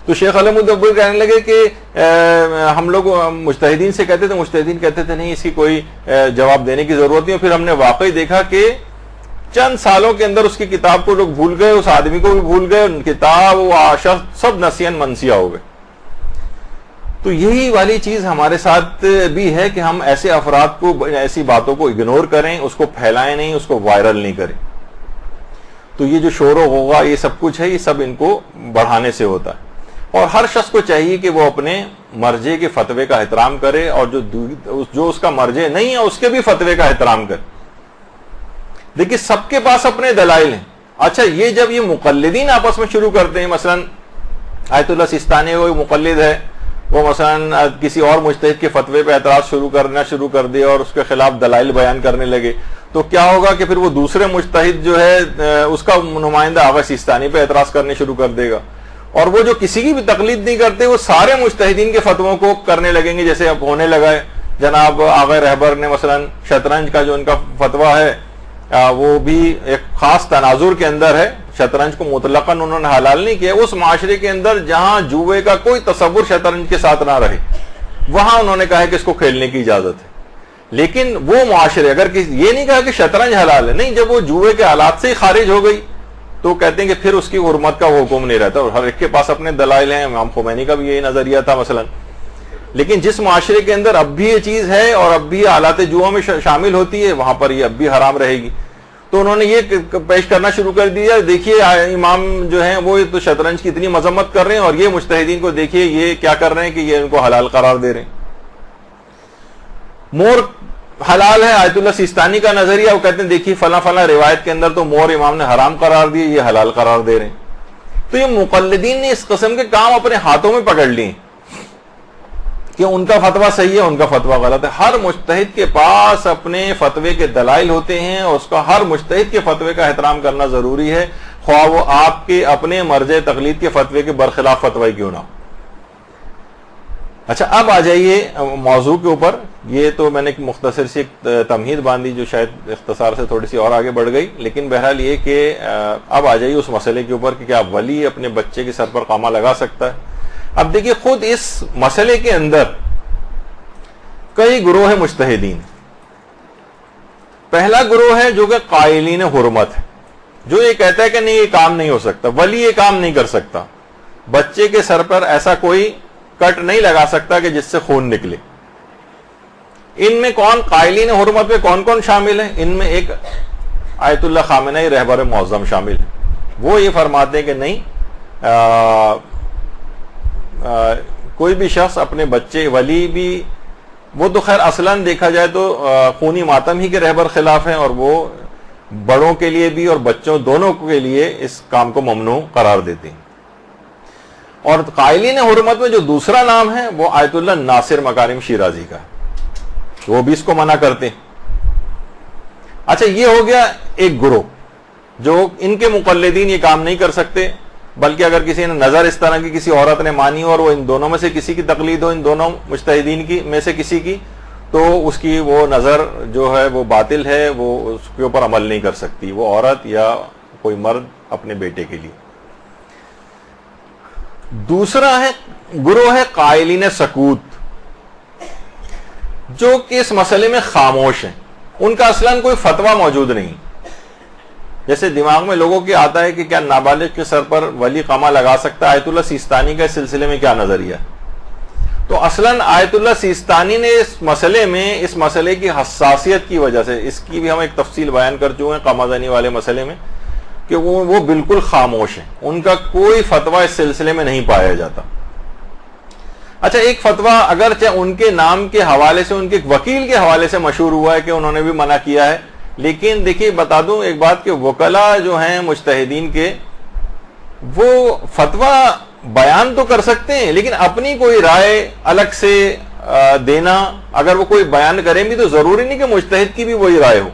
تو شیخ علی مدبر کہنے لگے کہ ہم لوگ مجتہدین سے کہتے تھے، مجتہدین کہتے تھے نہیں اس کی کوئی جواب دینے کی ضرورت نہیں. پھر ہم نے واقعی دیکھا کہ چند سالوں کے اندر اس کی کتاب کو لوگ بھول گئے، اس آدمی کو بھی بھول گئے، کتاب وہ شخص سب نسین منسیہ ہو گئے. تو یہی والی چیز ہمارے ساتھ بھی ہے کہ ہم ایسے افراد کو، ایسی باتوں کو اگنور کریں، اس کو پھیلائیں نہیں، اس کو وائرل نہیں کریں. تو یہ جو شور و غوغا یہ سب کچھ ہے، یہ سب ان کو بڑھانے سے ہوتا ہے. اور ہر شخص کو چاہیے کہ وہ اپنے مرجع کے فتوے کا احترام کرے، اور جو اس کا مرجع نہیں ہے اس کے بھی فتوے کا احترام کرے. دیکھیے سب کے پاس اپنے دلائل ہیں. اچھا یہ جب یہ مقلدین آپس میں شروع کرتے ہیں، مثلا آیت اللہ سیستانی وہ مقلد ہے، وہ مثلا کسی اور مجتہد کے فتوے پہ اعتراض شروع کر دے اور اس کے خلاف دلائل بیان کرنے لگے، تو کیا ہوگا کہ پھر وہ دوسرے مجتہد جو ہے اس کا نمائندہ آغا سیستانی پہ اعتراض کرنے شروع کر دے گا، اور وہ جو کسی کی بھی تقلید نہیں کرتے وہ سارے مجتہدین کے فتووں کو کرنے لگیں گے، جیسے اب ہونے لگا ہے۔ جناب آغا رہبر نے مثلا شطرنج کا جو ان کا فتویٰ ہے وہ بھی ایک خاص تناظر کے اندر ہے، شطرنج کو مطلقاً انہوں نے حلال نہیں کیا، اس معاشرے کے اندر جہاں جوئے کا کوئی تصور شطرنج کے ساتھ نہ رہے وہاں انہوں نے کہا ہے کہ اس کو کھیلنے کی اجازت ہے۔ لیکن وہ معاشرے اگر یہ نہیں کہا کہ شطرنج حلال ہے، نہیں، جب وہ جوئے کے حالات سے ہی خارج ہو گئی تو کہتے ہیں کہ پھر اس کی حرمت کا وہ حکم نہیں رہتا، اور ہر ایک کے پاس اپنے دلائل ہیں، امام خمینی کا بھی یہی نظریہ تھا مثلا۔ لیکن جس معاشرے کے اندر اب بھی یہ چیز ہے اور اب بھی آلات جوا میں شامل ہوتی ہے وہاں پر یہ اب بھی حرام رہے گی، تو انہوں نے یہ پیش کرنا شروع کر دیا، دیکھیے امام جو ہیں وہ تو شطرنج کی اتنی مذمت کر رہے ہیں اور یہ مجتہدین کو دیکھیے یہ کیا کر رہے ہیں کہ یہ ان کو حلال قرار دے رہے ہیں۔ مور حلال ہے، آیت اللہ سیستانی کا نظریہ، وہ کہتے ہیں دیکھیے فلاں فلاں روایت کے اندر تو مور امام نے حرام قرار دیے، یہ حلال قرار دے رہے ہیں۔ تو یہ مقلدین نے اس قسم کے کام اپنے ہاتھوں میں پکڑ لیے کہ ان کا فتویٰ صحیح ہے، ان کا فتویٰ غلط ہے۔ ہر مجتہد کے پاس اپنے فتوے کے دلائل ہوتے ہیں اور اس کا ہر مجتہد کے فتوے کا احترام کرنا ضروری ہے، خواہ وہ آپ کے اپنے مرجع تقلید کے فتوے کے برخلاف فتوی کیوں نہ ہو۔ اچھا، اب آ جائیے موضوع کے اوپر۔ یہ تو میں نے ایک مختصر سی تمہید باندھی جو شاید اختصار سے تھوڑی سی اور آگے بڑھ گئی، لیکن بہرحال یہ کہ اب آ جائیے اس مسئلے کے اوپر کہ کیا ولی اپنے بچے کے سر پر قامہ لگا سکتا ہے۔ اب دیکھیے خود اس مسئلے کے اندر کئی گروہ مجتہدین۔ پہلا گروہ ہے جو کہ قائلین حرمت ہے، جو یہ کہتا ہے کہ نہیں یہ کام نہیں ہو سکتا، ولی یہ کام نہیں کر سکتا، بچے کے سر پر ایسا کوئی کٹ نہیں لگا سکتا کہ جس سے خون نکلے۔ ان میں کون قائلین حرمت میں کون کون شامل ہیں؟ ان میں ایک آیت اللہ خامنئی رہبر معظم شامل ہے۔ وہ یہ فرماتے ہیں کہ نہیں، کوئی بھی شخص اپنے بچے، ولی بھی وہ تو خیر اصلاً دیکھا جائے تو خونی ماتم ہی کے رہبر خلاف ہیں، اور وہ بڑوں کے لیے بھی اور بچوں دونوں کے لیے اس کام کو ممنوع قرار دیتے ہیں۔ اور قائلین حرمت میں جو دوسرا نام ہے وہ آیت اللہ ناصر مکارم شیرازی کا، وہ بھی اس کو منع کرتے ہیں۔ اچھا، یہ ہو گیا ایک گروہ جو ان کے مقلدین یہ کام نہیں کر سکتے، بلکہ اگر کسی نے نظر اس طرح کی کسی عورت نے مانی اور وہ ان دونوں میں سے کسی کی تقلید ہو، ان دونوں مجتہدین کی میں سے کسی کی، تو اس کی وہ نظر جو ہے وہ باطل ہے، وہ اس کے اوپر عمل نہیں کر سکتی وہ عورت یا کوئی مرد اپنے بیٹے کے لیے۔ دوسرا ہے گروہ ہے قائلین سکوت، جو کہ اس مسئلے میں خاموش ہیں، ان کا اصلاً کوئی فتویٰ موجود نہیں۔ جیسے دماغ میں لوگوں کے آتا ہے کہ کیا نابالغ کے سر پر ولی قامہ لگا سکتا ہے، آیت اللہ سیستانی کا اس سلسلے میں کیا نظریہ ہے؟ تو اصلاً آیت اللہ سیستانی نے اس مسئلے میں، اس مسئلے کی حساسیت کی وجہ سے، اس کی بھی ہم ایک تفصیل بیان کر چکے ہیں قامہ زنی والے مسئلے میں، کہ وہ بالکل خاموش ہیں، ان کا کوئی فتویٰ اس سلسلے میں نہیں پایا جاتا۔ اچھا، ایک فتویٰ اگرچہ ان کے نام کے حوالے سے، ان کے ایک وکیل کے حوالے سے مشہور ہوا ہے کہ انہوں نے بھی منع کیا ہے، لیکن دیکھیے بتا دوں ایک بات کہ وکلاء جو ہیں مجتہدین کے، وہ فتویٰ بیان تو کر سکتے ہیں لیکن اپنی کوئی رائے الگ سے دینا، اگر وہ کوئی بیان کریں بھی تو ضروری نہیں کہ مجتہد کی بھی وہی رائے ہو۔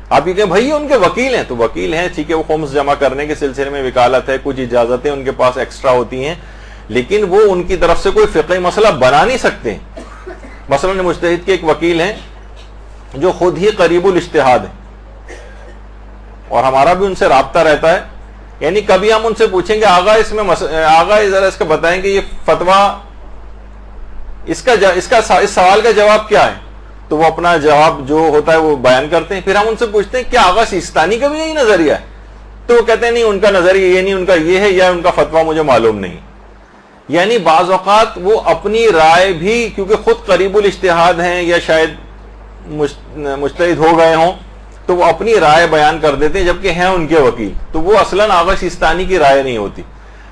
آپ یہ کہیں بھائی ان کے وکیل ہیں تو وکیل ہیں، ٹھیک ہے، وہ خمس جمع کرنے کے سلسلے میں وکالت ہے، کچھ اجازتیں ان کے پاس ایکسٹرا ہوتی ہیں، لیکن وہ ان کی طرف سے کوئی فقہی مسئلہ بنا نہیں سکتے۔ مثلا مجتہد کے ایک وکیل ہیں جو خود ہی قریب الاجتہاد ہیں، اور ہمارا بھی ان سے رابطہ رہتا ہے، یعنی کبھی ہم ان سے پوچھیں گے آغا اس میں آغا ذرا اس کا بتائیں کہ یہ فتویٰ اس سوال کا جواب کیا ہے، تو وہ اپنا جواب جو ہوتا ہے وہ بیان کرتے ہیں۔ پھر ہم ان سے پوچھتے ہیں کیا آغا سیستانی کا بھی یہی نظریہ ہے، تو وہ کہتے ہیں نہیں ان کا نظریہ یہ نہیں، ان کا یہ ہے، یا ان کا فتویٰ مجھے معلوم نہیں۔ یعنی بعض اوقات وہ اپنی رائے بھی کیونکہ خود قریب الاجتہاد ہیں یا شاید مجتہد ہو گئے ہوں تو وہ اپنی رائے بیان کر دیتے ہیں، جبکہ ہیں ان کے وکیل، تو وہ اصلاً آغا سیستانی کی رائے نہیں ہوتی۔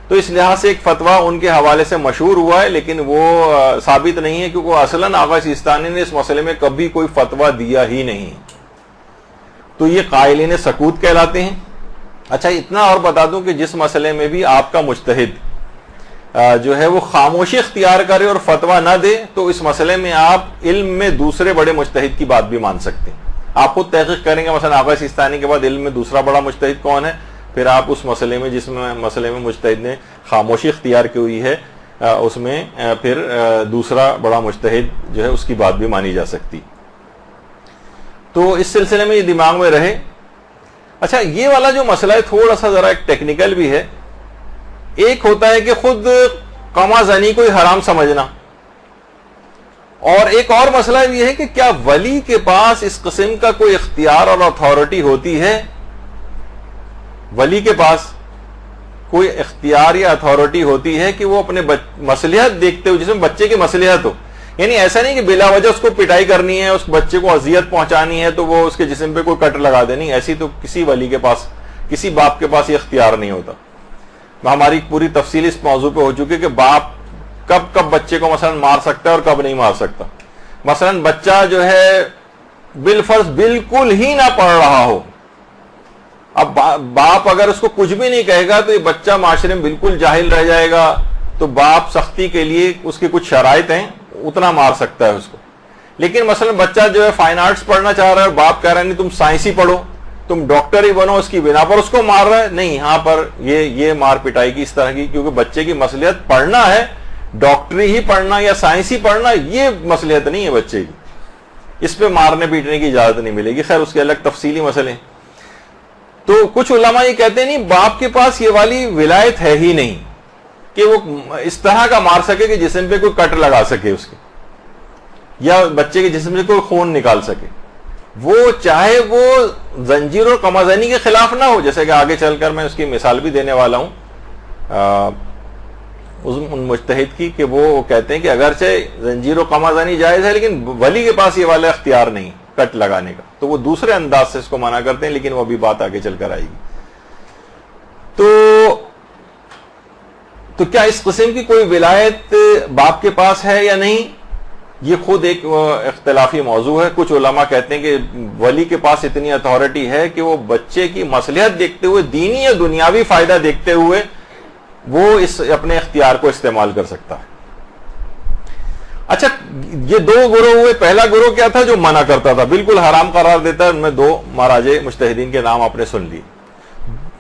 تو اس لحاظ سے ایک فتویٰ ان کے حوالے سے مشہور ہوا ہے لیکن وہ ثابت نہیں ہے، کیونکہ اصلاً آغا سیستانی نے اس مسئلے میں کبھی کوئی فتویٰ دیا ہی نہیں۔ تو یہ قائلین سکوت کہلاتے ہیں۔ اچھا، اتنا اور بتا دوں کہ جس مسئلے میں بھی آپ کا مجتہد جو ہے وہ خاموشی اختیار کرے اور فتویٰ نہ دے، تو اس مسئلے میں آپ علم میں دوسرے بڑے مجتہد کی بات بھی مان سکتے ہیں۔ آپ خود تحقیق کریں گے مثلا آغا سیستانی کے بعد علم میں دوسرا بڑا مجتہد کون ہے، پھر آپ اس مسئلے میں جس مسئلے میں مجتہد نے خاموشی اختیار کی ہوئی ہے اس میں پھر دوسرا بڑا مجتہد جو ہے اس کی بات بھی مانی جا سکتی. تو اس سلسلے میں یہ دماغ میں رہے. اچھا یہ والا جو مسئلہ ہے تھوڑا سا ذرا ایک ٹیکنیکل بھی ہے. ایک ہوتا ہے کہ خود قما زنی کو حرام سمجھنا, اور ایک اور مسئلہ یہ ہے کہ کیا ولی کے پاس اس قسم کا کوئی اختیار اور اتھارٹی ہوتی ہے, ولی کے پاس کوئی اختیار یا اتھارٹی ہوتی ہے کہ وہ اپنے مصلحت دیکھتے ہوئے, جس میں بچے کی مصلحت ہو, یعنی ایسا نہیں کہ بلا وجہ اس کو پٹائی کرنی ہے, اس بچے کو اذیت پہنچانی ہے تو وہ اس کے جسم پہ کوئی کٹ لگا دے, نہیں, ایسی تو کسی ولی کے پاس, کسی باپ کے پاس یہ اختیار نہیں ہوتا. ہماری پوری تفصیل اس موضوع پہ ہو چکی ہے کہ باپ کب کب بچے کو مثلا مار سکتا ہے اور کب نہیں مار سکتا. مثلا بچہ جو ہے بالفرض بالکل ہی نہ پڑھ رہا ہو, اب باپ اگر اس کو کچھ بھی نہیں کہے گا تو یہ بچہ معاشرے میں بالکل جاہل رہ جائے گا, تو باپ سختی کے لیے اس کی کچھ شرائط ہیں اتنا مار سکتا ہے اس کو. لیکن مثلا بچہ جو ہے فائن آرٹس پڑھنا چاہ رہا ہے اور باپ کہہ رہا ہے نہیں تم سائنس ہی پڑھو, تم ڈاکٹر ہی بنو, اس کی بنا پر اس کو مار رہا ہے, نہیں, یہاں پر یہ مار پٹائی کی اس طرح کی, کیونکہ بچے کی مصلحت پڑھنا ہے, ڈاکٹری ہی پڑھنا یا سائنس ہی پڑھنا یہ مصلحت نہیں ہے بچے کی, اس پہ مارنے پیٹنے کی اجازت نہیں ملے گی. خیر اس کے الگ تفصیلی مسئلے. تو کچھ علماء یہ کہتے ہیں نہیں, باپ کے پاس یہ والی ولایت ہے ہی نہیں کہ وہ اس طرح کا مار سکے کہ جسم پہ کوئی کٹ لگا سکے اس کے, یا بچے کے جسم سے کوئی خون نکال سکے. وہ چاہے وہ زنجیر اور قمازنی کے خلاف نہ ہو, جیسے کہ آگے چل کر میں اس کی مثال بھی دینے والا ہوں ان مجتہد کی, کہ وہ کہتے ہیں کہ اگرچہ زنجیر و قمازنی جائز ہے لیکن ولی کے پاس یہ والا اختیار نہیں کٹ لگانے کا, تو وہ دوسرے انداز سے اس کو منع کرتے ہیں, لیکن وہ بھی بات آگے چل کر آئے گی. تو کیا اس قسم کی کوئی ولایت باپ کے پاس ہے یا نہیں, یہ خود ایک اختلافی موضوع ہے. کچھ علماء کہتے ہیں کہ ولی کے پاس اتنی اتھارٹی ہے کہ وہ بچے کی مصلحت دیکھتے ہوئے, دینی یا دنیاوی فائدہ دیکھتے ہوئے وہ اس اپنے اختیار کو استعمال کر سکتا ہے. اچھا یہ دو گروہ ہوئے. پہلا گروہ کیا تھا, جو منع کرتا تھا, بالکل حرام قرار دیتا ہے, ان میں دو مراجع مجتہدین کے نام آپ نے سن لیے.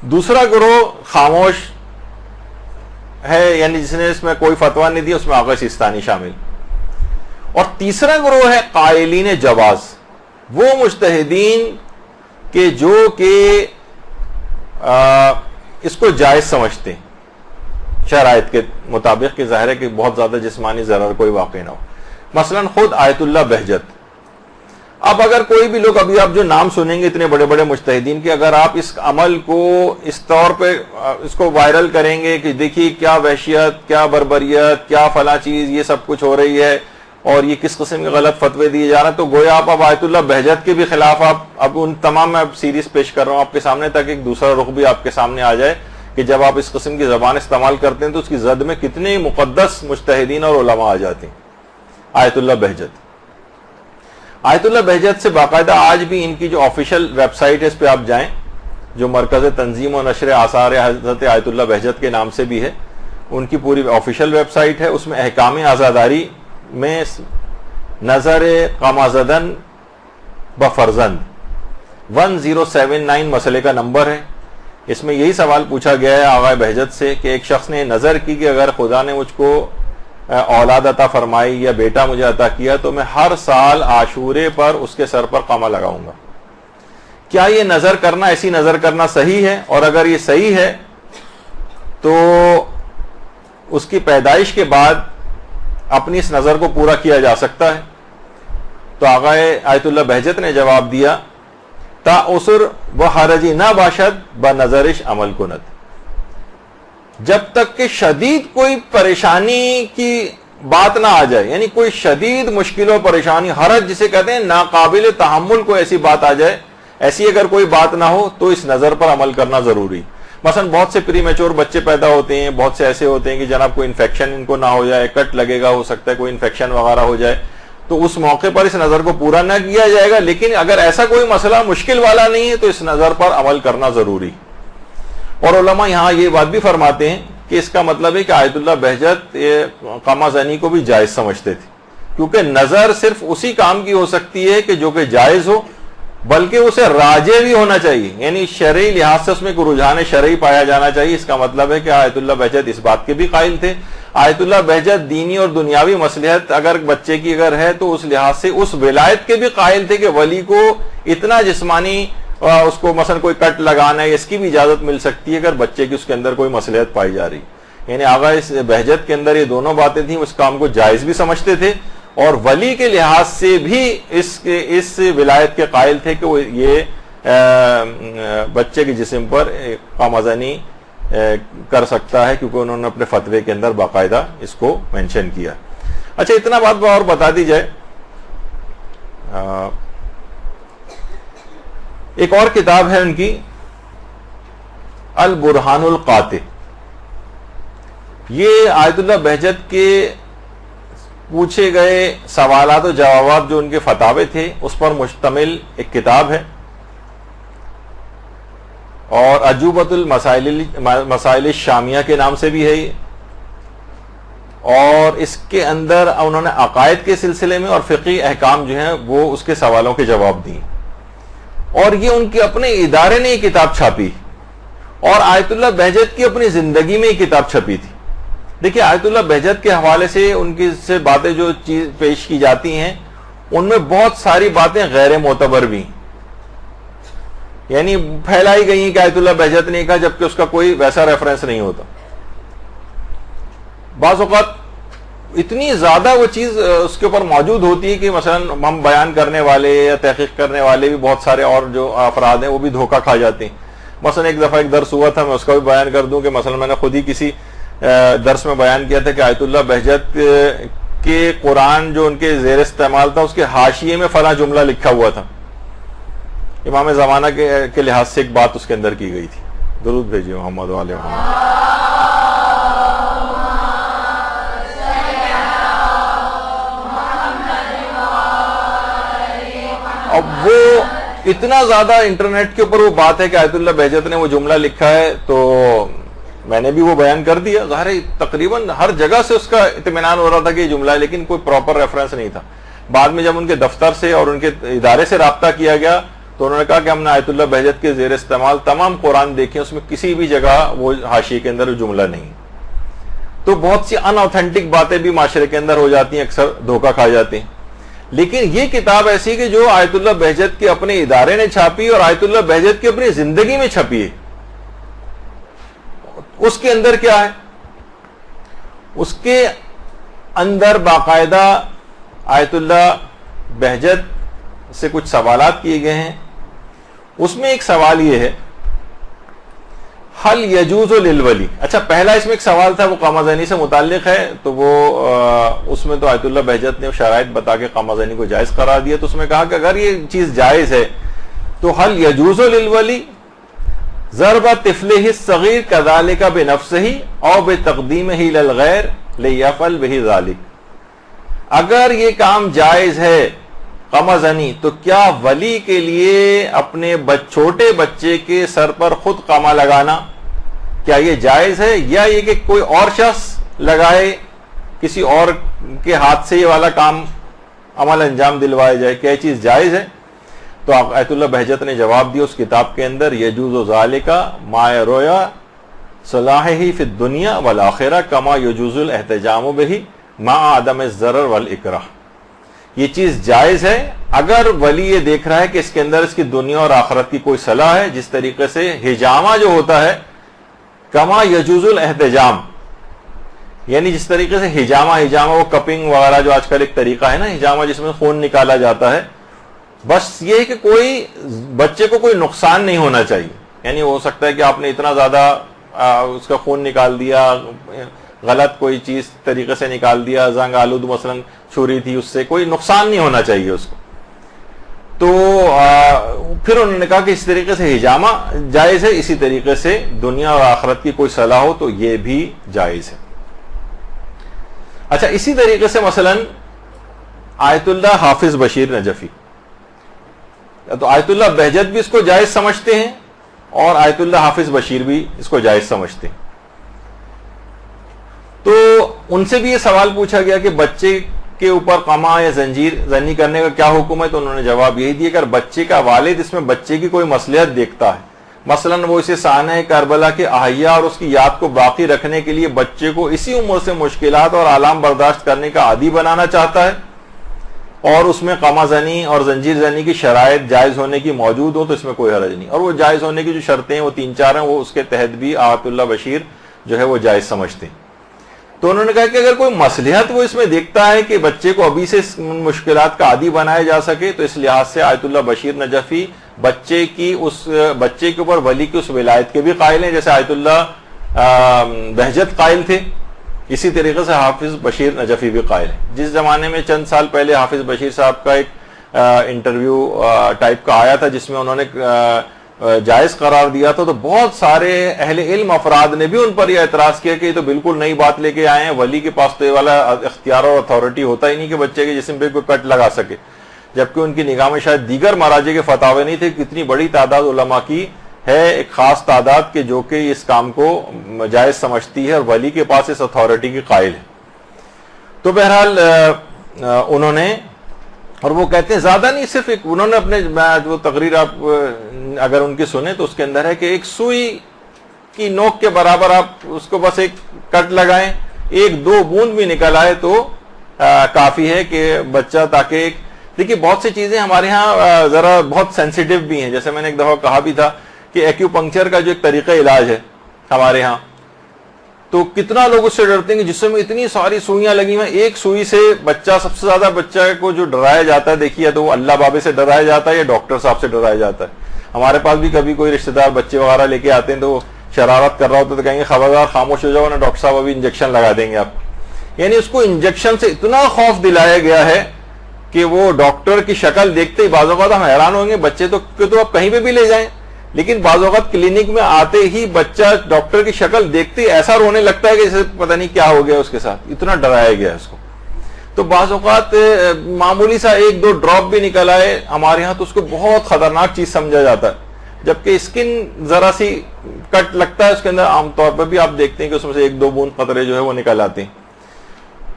دوسرا گروہ خاموش ہے, یعنی جس نے اس میں کوئی فتویٰ نہیں دیا, اس میں آغا سیستانی شامل. اور تیسرا گروہ ہے قائلین جواز, وہ مجتہدین کہ جو کہ اس کو جائز سمجھتے ہیں شرائط کے مطابق, کہ ظاہر ہے کہ بہت زیادہ جسمانی ضرر کوئی واقع نہ ہو. مثلا خود آیت اللہ بہجت. اب اگر کوئی بھی لوگ, ابھی آپ جو نام سنیں گے اتنے بڑے بڑے مجتہدین کے, اگر آپ اس عمل کو اس طور پہ اس کو وائرل کریں گے کہ دیکھیے کیا وحشیت, کیا بربریت, کیا فلاں چیز, یہ سب کچھ ہو رہی ہے اور یہ کس قسم کے غلط فتوے دیے جا رہے ہیں, تو گویا آپ اب آیت اللہ بہجت کے بھی خلاف آپ اب ان تمام, میں اب سیریز پیش کر رہا ہوں آپ کے سامنے تاکہ ایک دوسرا رخ بھی آپ کے سامنے آ جائے کہ جب آپ اس قسم کی زبان استعمال کرتے ہیں تو اس کی زد میں کتنے مقدس مجتہدین اور علماء آ جاتے ہیں. آیت اللہ بہجت. آیت اللہ بہجت سے باقاعدہ آج بھی ان کی جو آفیشیل ویب سائٹ ہے اس پہ آپ جائیں, جو مرکز تنظیم و نشر آثار حضرت آیت اللہ بہجت کے نام سے بھی ہے, ان کی پوری آفیشیل ویب سائٹ ہے. اس میں احکام عزاداری میں نظر قمازدن بفرزند 1079 مسئلے کا نمبر ہے. اس میں یہی سوال پوچھا گیا ہے آغا بہجت سے کہ ایک شخص نے نظر کی کہ اگر خدا نے مجھ کو اولاد عطا فرمائی یا بیٹا مجھے عطا کیا تو میں ہر سال عاشورے پر اس کے سر پر قمع لگاؤں گا. کیا یہ نظر کرنا, ایسی نظر کرنا صحیح ہے؟ اور اگر یہ صحیح ہے تو اس کی پیدائش کے بعد اپنی اس نظر کو پورا کیا جا سکتا ہے؟ تو آغا آیت اللہ بہجت نے جواب دیا, تا اسر و حرجی نہ باشد بنظرش عمل کند. جب تک کہ شدید کوئی پریشانی کی بات نہ آ جائے, یعنی کوئی شدید مشکل و پریشانی, حرج جسے کہتے ہیں ناقابل تحمل کوئی ایسی بات آ جائے, ایسی اگر کوئی بات نہ ہو تو اس نظر پر عمل کرنا ضروری. مثلا بہت سے پری میچور بچے پیدا ہوتے ہیں, بہت سے ایسے ہوتے ہیں کہ جناب کوئی انفیکشن ان کو نہ ہو جائے, کٹ لگے گا, ہو سکتا ہے کوئی انفیکشن وغیرہ ہو جائے, تو اس موقع پر اس نظر کو پورا نہ کیا جائے گا. لیکن اگر ایسا کوئی مسئلہ مشکل والا نہیں ہے تو اس نظر پر عمل کرنا ضروری. اور علماء یہاں یہ بات بھی فرماتے ہیں کہ اس کا مطلب ہے کہ آیت اللہ بہجت قمع زنی کو بھی جائز سمجھتے تھے, کیونکہ نظر صرف اسی کام کی ہو سکتی ہے کہ جو کہ جائز ہو, بلکہ اسے راجع بھی ہونا چاہیے، یعنی شرعی لحاظ سے اس میں کوئی رجحان شرعی پایا جانا چاہیے۔ اس کا مطلب ہے کہ آیت اللہ بہجت اس بات کے بھی قائل تھے، آیت اللہ بہجت دینی اور دنیاوی مصلحت اگر بچے کی اگر ہے تو اس لحاظ سے اس ولایت کے بھی قائل تھے کہ ولی کو اتنا جسمانی اس کو مثلا کوئی کٹ لگانا ہے، اس کی بھی اجازت مل سکتی ہے اگر بچے کی اس کے اندر کوئی مصلحت پائی جا رہی، یعنی آغا اس بہجت کے اندر یہ دونوں باتیں تھیں، اس کام کو جائز بھی سمجھتے تھے اور ولی کے لحاظ سے بھی اس ولایت کے قائل تھے کہ وہ یہ بچے کے جسم پر قامزنی کر سکتا ہے، کیونکہ انہوں نے اپنے فتوے کے اندر باقاعدہ اس کو مینشن کیا۔ اچھا اتنا بات اور بتا دی جائے، ایک اور کتاب ہے ان کی البرہان القاطع، یہ آیت اللہ بہجت کے پوچھے گئے سوالات و جوابات جو ان کے فتاوے تھے اس پر مشتمل ایک کتاب ہے، اور عجوبۃ المسائل الشامیہ کے نام سے بھی ہے یہ، اور اس کے اندر انہوں نے عقائد کے سلسلے میں اور فقہی احکام جو ہیں وہ اس کے سوالوں کے جواب دیے، اور یہ ان کے اپنے ادارے نے یہ کتاب چھاپی، اور آیت اللہ بہجت کی اپنی زندگی میں یہ کتاب چھپی تھی۔ دیکھیے آیت اللہ بہجت کے حوالے سے ان کی سے باتیں جو چیز پیش کی جاتی ہیں ان میں بہت ساری باتیں غیر معتبر بھی ہیں، یعنی پھیلائی گئی ہیں کہ آیت اللہ بہجت نے کہا جبکہ اس کا کوئی ویسا ریفرنس نہیں ہوتا۔ بعض اوقات اتنی زیادہ وہ چیز اس کے اوپر موجود ہوتی ہے کہ مثلا ہم بیان کرنے والے یا تحقیق کرنے والے بھی بہت سارے اور جو افراد ہیں وہ بھی دھوکہ کھا جاتے ہیں۔ مثلا ایک دفعہ ایک درس ہوا تھا، میں اس کا بھی بیان کر دوں کہ مثلا میں نے خود ہی کسی درس میں بیان کیا تھا کہ آیت اللہ بہجت کے قرآن جو ان کے زیر استعمال تھا اس کے حاشیے میں فلاں جملہ لکھا ہوا تھا، امام زمانہ کے لحاظ سے ایک بات اس کے اندر کی گئی تھی۔ درود بھیجیے محمد علیہ محمد۔ اب وہ اتنا زیادہ انٹرنیٹ کے اوپر وہ بات ہے کہ آیت اللہ بہجت نے وہ جملہ لکھا ہے، تو میں نے بھی وہ بیان کر دیا، ظاہر ہے تقریباً ہر جگہ سے اس کا اطمینان ہو رہا تھا کہ یہ جملہ ہے، لیکن کوئی پراپر ریفرنس نہیں تھا۔ بعد میں جب ان کے دفتر سے اور ان کے ادارے سے رابطہ کیا گیا تو انہوں نے کہا کہ ہم نے آیت اللہ بہجت کے زیر استعمال تمام قرآن دیکھے، اس میں کسی بھی جگہ وہ حاشیے کے اندر جملہ نہیں۔ تو بہت سی ان اوتھینٹک باتیں بھی معاشرے کے اندر ہو جاتی ہیں، اکثر دھوکہ کھا جاتے ہیں، لیکن یہ کتاب ایسی کہ جو آیت اللہ بہجت کے اپنے ادارے نے چھاپی اور آیت اللہ بہجت کی اپنی زندگی میں چھپی ہے۔ اس کے اندر کیا ہے؟ اس کے اندر باقاعدہ آیت اللہ بہجت سے کچھ سوالات کیے گئے ہیں۔ اس میں ایک سوال یہ ہے، حل یجوز للولی، اچھا پہلا اس میں ایک سوال تھا وہ قامزنی سے متعلق ہے، تو وہ اس میں تو آیت اللہ بہجت نے شرائط بتا کے قامزنی کو جائز قرار دیا، تو اس میں کہا کہ اگر یہ چیز جائز ہے تو حل یجوز للولی ضرب طفلہ الصغیر کذالک بنفسہ او بتقدیمہ للغیر لیفعل بہ ذلک، اگر یہ کام جائز ہے قامزنی تو کیا ولی کے لیے اپنے چھوٹے بچے کے سر پر خود قامہ لگانا کیا یہ جائز ہے، یا یہ کہ کوئی اور شخص لگائے، کسی اور کے ہاتھ سے یہ والا کام عمل انجام دلوایا جائے، کیا یہ چیز جائز ہے؟ تو آیت اللہ بہجت نے جواب دیا اس کتاب کے اندر، یجوز ذالک ما یرویا صلاحہ فی الدنیا والآخرہ کما یجوز الاحتجام بہ مع عدم الضرر والاکراہ، یہ چیز جائز ہے اگر ولی یہ دیکھ رہا ہے کہ اس کے اندر اس کی دنیا اور آخرت کی کوئی صلاح ہے، جس طریقے سے حجامہ جو ہوتا ہے کما یجوز الاحتجام، یعنی جس طریقے سے حجامہ وہ کپنگ وغیرہ جو آج کل ایک طریقہ ہے نا حجامہ جس میں خون نکالا جاتا ہے، بس یہ ہے کہ کوئی بچے کو کوئی نقصان نہیں ہونا چاہیے، یعنی ہو سکتا ہے کہ آپ نے اتنا زیادہ اس کا خون نکال دیا، غلط کوئی چیز طریقے سے نکال دیا، زنگ آلود مثلا چھری تھی، اس سے کوئی نقصان نہیں ہونا چاہیے اس کو، تو پھر انہوں نے کہا کہ اس طریقے سے حجامہ جائز ہے، اسی طریقے سے دنیا اور آخرت کی کوئی صلاح ہو تو یہ بھی جائز ہے۔ اچھا اسی طریقے سے مثلا آیت اللہ حافظ بشیر نجفی، تو آیت اللہ بہجت بھی اس کو جائز سمجھتے ہیں اور آیت اللہ حافظ بشیر بھی اس کو جائز سمجھتے ہیں۔ تو ان سے بھی یہ سوال پوچھا گیا کہ بچے کے اوپر قما یا زنجیر زنی کرنے کا کیا حکم ہے؟ تو انہوں نے جواب یہی دیا کہ اگر بچے کا والد اس میں بچے کی کوئی مصلحت دیکھتا ہے، مثلاً وہ اسے سانحہ کربلا کے احیا اور اس کی یاد کو باقی رکھنے کے لیے بچے کو اسی عمر سے مشکلات اور آلام برداشت کرنے کا عادی بنانا چاہتا ہے، اور اس میں قما زنی اور زنجیر زنی کی شرائط جائز ہونے کی موجود ہو، تو اس میں کوئی حرج نہیں، اور وہ جائز ہونے کی جو شرطیں ہیں وہ 3-4 ہیں، وہ اس کے تحت بھی آیت اللہ بشیر جو ہے وہ جائز سمجھتے ہیں۔ تو انہوں نے کہا کہ اگر کوئی مصلحت وہ اس میں دیکھتا ہے کہ بچے کو ابھی سے مشکلات کا عادی بنایا جا سکے، تو اس لحاظ سے آیت اللہ بشیر نجفی بچے کے اوپر ولی کی اس ولایت کے بھی قائل ہیں، جیسے آیت اللہ بہجت قائل تھے، اسی طریقے سے حافظ بشیر نجفی بھی قائل ہے۔ جس زمانے میں چند سال پہلے حافظ بشیر صاحب کا ایک انٹرویو ٹائپ کا آیا تھا جس میں انہوں نے جائز قرار دیا تھا، تو بہت سارے اہل علم افراد نے بھی ان پر یہ اعتراض کیا کہ یہ تو بالکل نئی بات لے کے آئے ہیں، ولی کے پاس تو یہ والا اختیار اور اتھارٹی ہوتا ہی نہیں کہ بچے کے جسم پہ کوئی کٹ لگا سکے، جبکہ ان کی نگاہ میں شاید دیگر مراجع کے فتاوے نہیں تھے، کتنی بڑی تعداد علماء کی ہے، ایک خاص تعداد کے جو کہ اس کام کو جائز سمجھتی ہے اور ولی کے پاس اس اتھارٹی کی قائل ہے۔ تو بہرحال انہوں نے، اور وہ کہتے ہیں زیادہ نہیں، صرف ایک انہوں نے اپنے وہ تقریر آپ اگر ان کی سنیں تو اس کے اندر ہے کہ ایک سوئی کی نوک کے برابر آپ اس کو بس ایک کٹ لگائیں، 1-2 بوند بھی نکل آئے تو کافی ہے کہ بچہ، تاکہ دیکھیے بہت سی چیزیں ہمارے ہاں ذرا بہت سینسیٹیو بھی ہیں، جیسے میں نے ایک دفعہ کہا بھی تھا کہ ایکیوپنکچر کا جو ایک طریقہ علاج ہے ہمارے ہاں، تو کتنا لوگ اس سے ڈرتے ہیں کہ جسم میں اتنی ساری سوئیاں لگی ہوئی ہیں، ایک سوئی سے بچہ، سب سے زیادہ بچہ کو جو ڈرایا جاتا ہے دیکھیے تو وہ اللہ بابے سے ڈرایا جاتا ہے یا ڈاکٹر صاحب سے ڈرایا جاتا ہے۔ ہمارے پاس بھی کبھی کوئی رشتہ دار بچے وغیرہ لے کے آتے ہیں تو وہ شرارت کر رہا ہوتا ہے تو کہیں گے خبردار خاموش ہو جاؤ نا ڈاکٹر صاحب ابھی انجیکشن لگا دیں گے آپ، یعنی اس کو انجیکشن سے اتنا خوف دلایا گیا ہے کہ وہ ڈاکٹر کی شکل دیکھتے ہی بعض اوقات ہم حیران ہوں گے، بچے تو آپ کہیں پہ بھی لے جائیں، لیکن بعض اوقات کلینک میں آتے ہی بچہ ڈاکٹر کی شکل دیکھتے ہی ایسا رونے لگتا ہے کہ جیسے پتہ نہیں کیا ہو گیا اس کے ساتھ، اتنا ڈرایا گیا اس کو۔ تو بعض اوقات معمولی سا 1-2 ڈراپ بھی نکل آئے ہمارے ہاں تو اس کو بہت خطرناک چیز سمجھا جاتا ہے، جبکہ اسکن ذرا سی کٹ لگتا ہے اس کے اندر عام طور پر بھی آپ دیکھتے ہیں کہ اس میں سے 1-2 بوند قطرے جو ہے وہ نکل آتے ہیں۔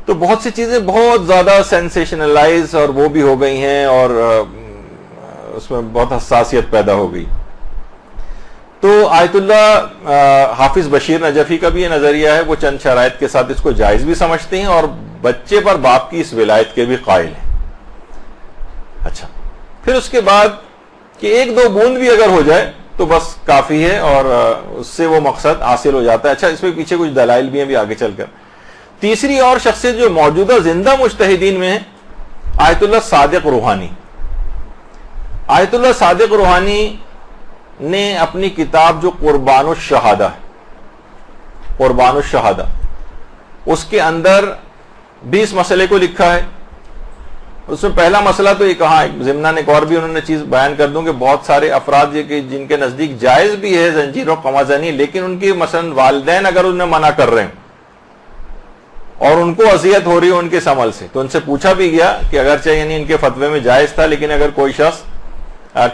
تو بہت سی چیزیں بہت زیادہ سینسیشنلائز اور وہ بھی ہو گئی ہیں اور اس میں بہت حساسیت پیدا ہو گئی۔ تو آیت اللہ حافظ بشیر نجفی کا بھی یہ نظریہ ہے، وہ چند شرائط کے ساتھ اس کو جائز بھی سمجھتے ہیں اور بچے پر باپ کی اس ولایت کے بھی قائل ہیں۔ اچھا، پھر اس کے بعد کہ 1-2 بوند بھی اگر ہو جائے تو بس کافی ہے اور اس سے وہ مقصد حاصل ہو جاتا ہے۔ اچھا، اس میں پیچھے کچھ دلائل بھی ہیں بھی آگے چل کر۔ تیسری اور شخصیت جو موجودہ زندہ مجتہدین میں ہے، آیت اللہ صادق روحانی۔ آیت اللہ صادق روحانی نے اپنی کتاب جو قربان الشہادہ، قربان الشہادہ، اس کے اندر 20 مسئلے کو لکھا ہے۔ اس میں پہلا مسئلہ تو یہ کہا، ضمناً ایک اور بھی انہوں نے چیز بیان کر دوں کہ بہت سارے افراد یہ کہ جن کے نزدیک جائز بھی ہے زنجیر و قما زنی، لیکن ان کی مثلا والدین اگر انہیں منع کر رہے ہیں اور ان کو اذیت ہو رہی ہے ان کے اس عمل سے، تو ان سے پوچھا بھی گیا کہ اگرچہ یعنی ان کے فتوے میں جائز تھا، لیکن اگر کوئی شخص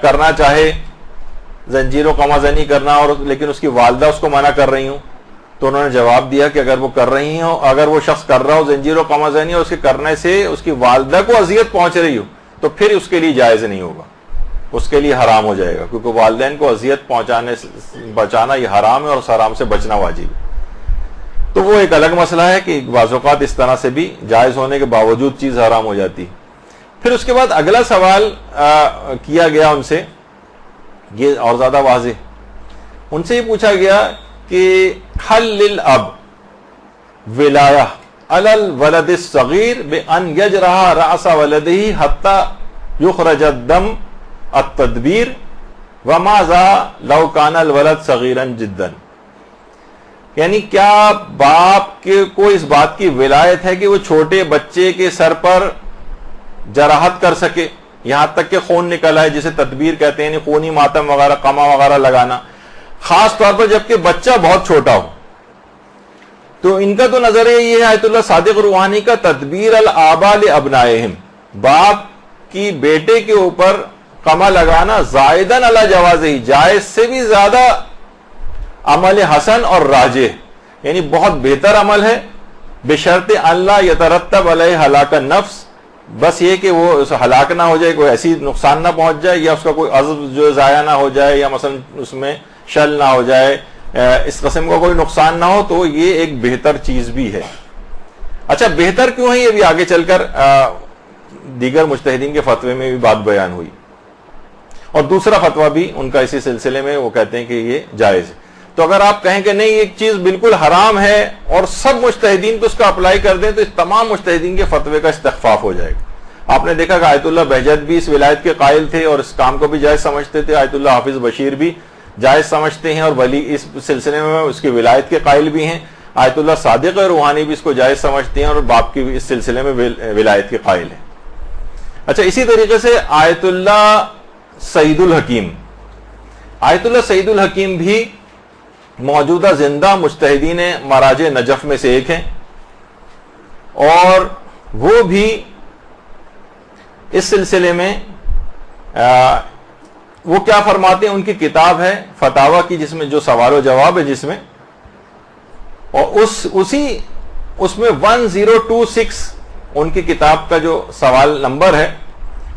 کرنا چاہے زنجیر و قما زنی کرنا اور لیکن اس کی والدہ اس کو منع کر رہی ہوں، تو انہوں نے جواب دیا کہ اگر وہ کر رہی ہوں، اگر وہ شخص کر رہا ہو زنجیر و قما زنی اور اس کے کرنے سے اس کی والدہ کو اذیت پہنچ رہی ہو، تو پھر اس کے لیے جائز نہیں ہوگا، اس کے لیے حرام ہو جائے گا، کیونکہ والدین کو اذیت پہنچانے بچانا یہ حرام ہے اور اس حرام سے بچنا واجب ہے۔ تو وہ ایک الگ مسئلہ ہے کہ بعض اوقات اس طرح سے بھی جائز ہونے کے باوجود چیز حرام ہو جاتی ہے۔ پھر اس کے بعد اگلا سوال کیا گیا ان سے، یہ اور زیادہ واضح، ان سے یہ پوچھا گیا کہ حل للاب ولایہ علی الولد الصغیر بان یجرح رأس ولدہ حتی یخرج الدم التدبیر وماذا لو کان الولد صغیرا جدا، یعنی کیا باپ کو اس بات کی ولایت ہے کہ وہ چھوٹے بچے کے سر پر جراحت کر سکے یہاں تک کہ خون نکل آئے، جسے تدبیر کہتے ہیں، یعنی خونی ماتم وغیرہ قما وغیرہ لگانا، خاص طور پر جبکہ بچہ بہت چھوٹا ہو۔ تو ان کا تو نظریہ یہ ہے آیت اللہ صادق روحانی کا، تدبیر الآباء لابنائہم، باپ کی بیٹے کے اوپر قما لگانا زائدن علی جوازہ، جائز سے بھی زیادہ عمل حسن اور راجح، یعنی بہت بہتر عمل ہے بشرط اللہ یترتب علیہ ہلاک النفس، بس یہ کہ وہ ہلاک نہ ہو جائے، کوئی ایسی نقصان نہ پہنچ جائے، یا اس کا کوئی عزم جو ضائع نہ ہو جائے، یا مثلا اس میں شل نہ ہو جائے، اس قسم کا کوئی نقصان نہ ہو، تو یہ ایک بہتر چیز بھی ہے۔ اچھا بہتر کیوں ہے، یہ بھی آگے چل کر دیگر مجتہدین کے فتوے میں بھی بات بیان ہوئی، اور دوسرا فتویٰ بھی ان کا اسی سلسلے میں، وہ کہتے ہیں کہ یہ جائز ہے۔ تو اگر آپ کہیں کہ نہیں ایک چیز بالکل حرام ہے اور سب مجتہدین کو اس کا اپلائی کر دیں، تو اس تمام مجتہدین کے فتوے کا استخفاف ہو جائے گا۔ آپ نے دیکھا کہ آیت اللہ بہجت بھی اس ولایت کے قائل تھے اور اس کام کو بھی جائز سمجھتے تھے، آیت اللہ حافظ بشیر بھی جائز سمجھتے ہیں اور ولی اس سلسلے میں اس کی ولایت کے قائل بھی ہیں، آیت اللہ صادق روحانی بھی اس کو جائز سمجھتے ہیں اور باپ کی اس سلسلے میں ولایت کے قائل ہیں۔ اچھا اسی طریقے سے آیت اللہ سعید الحکیم، آیت اللہ سعید الحکیم بھی موجودہ زندہ مجتہدین مراجع نجف میں سے ایک ہیں، اور وہ بھی اس سلسلے میں وہ کیا فرماتے ہیں، ان کی کتاب ہے فتاوی کی، جس میں جو سوال و جواب ہے جس میں، اور اس میں 1026 ان کی کتاب کا جو سوال نمبر ہے،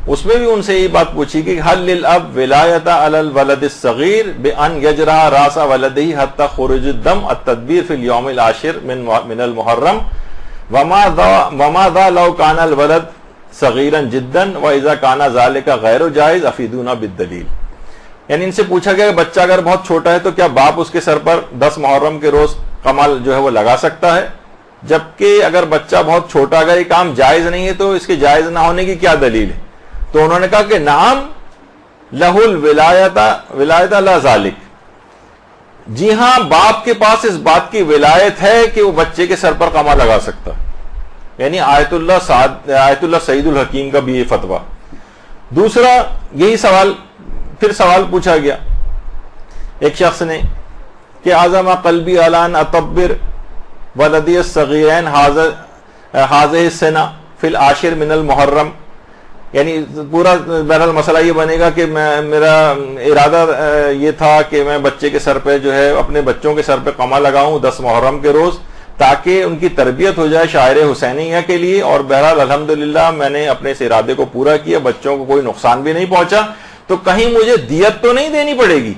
اس میں بھی ان سے یہ بات پوچھی کہ حل للاب ولایت علی الولد الصغیر بان یجرح راس ولدہ حتی خروج الدم التدبیر فی الیوم العاشر من المحرم وما ذا لو کان الولد صغیرا جدا واذا کان ذلک غیر جائز افیدونا بالدلیل۔ یعنی ان سے پوچھا گیا کہ بچہ اگر بہت چھوٹا ہے تو کیا باپ اس کے سر پر 10 محرم کے روز کمال جو ہے وہ لگا سکتا ہے، جبکہ اگر بچہ بہت چھوٹا، اگر یہ کام جائز نہیں ہے تو اس کے جائز نہ ہونے کی کیا دلیل ہے؟ تو انہوں نے کہا کہ نعم لہ الولایت لا ذالک، جی ہاں باپ کے پاس اس بات کی ولایت ہے کہ وہ بچے کے سر پر قمع لگا سکتا ہے، یعنی آیت اللہ سعید الحکیم کا بھی یہ فتویٰ۔ دوسرا یہی سوال، پھر سوال پوچھا گیا ایک شخص نے کہ اعظم قلبی علان اطبر ولدی الصغیرین حاضہ السنہ فی العاشر من المحرم، یعنی پورا بہرحال مسئلہ یہ بنے گا کہ میرا ارادہ یہ تھا کہ میں بچے کے سر پہ جو ہے اپنے بچوں کے سر پہ قمع لگاؤں 10 محرم کے روز، تاکہ ان کی تربیت ہو جائے شاعر حسینیہ کے لیے، اور بہرحال الحمدللہ میں نے اپنے اس ارادے کو پورا کیا، بچوں کو کوئی نقصان بھی نہیں پہنچا، تو کہیں مجھے دیت تو نہیں دینی پڑے گی؟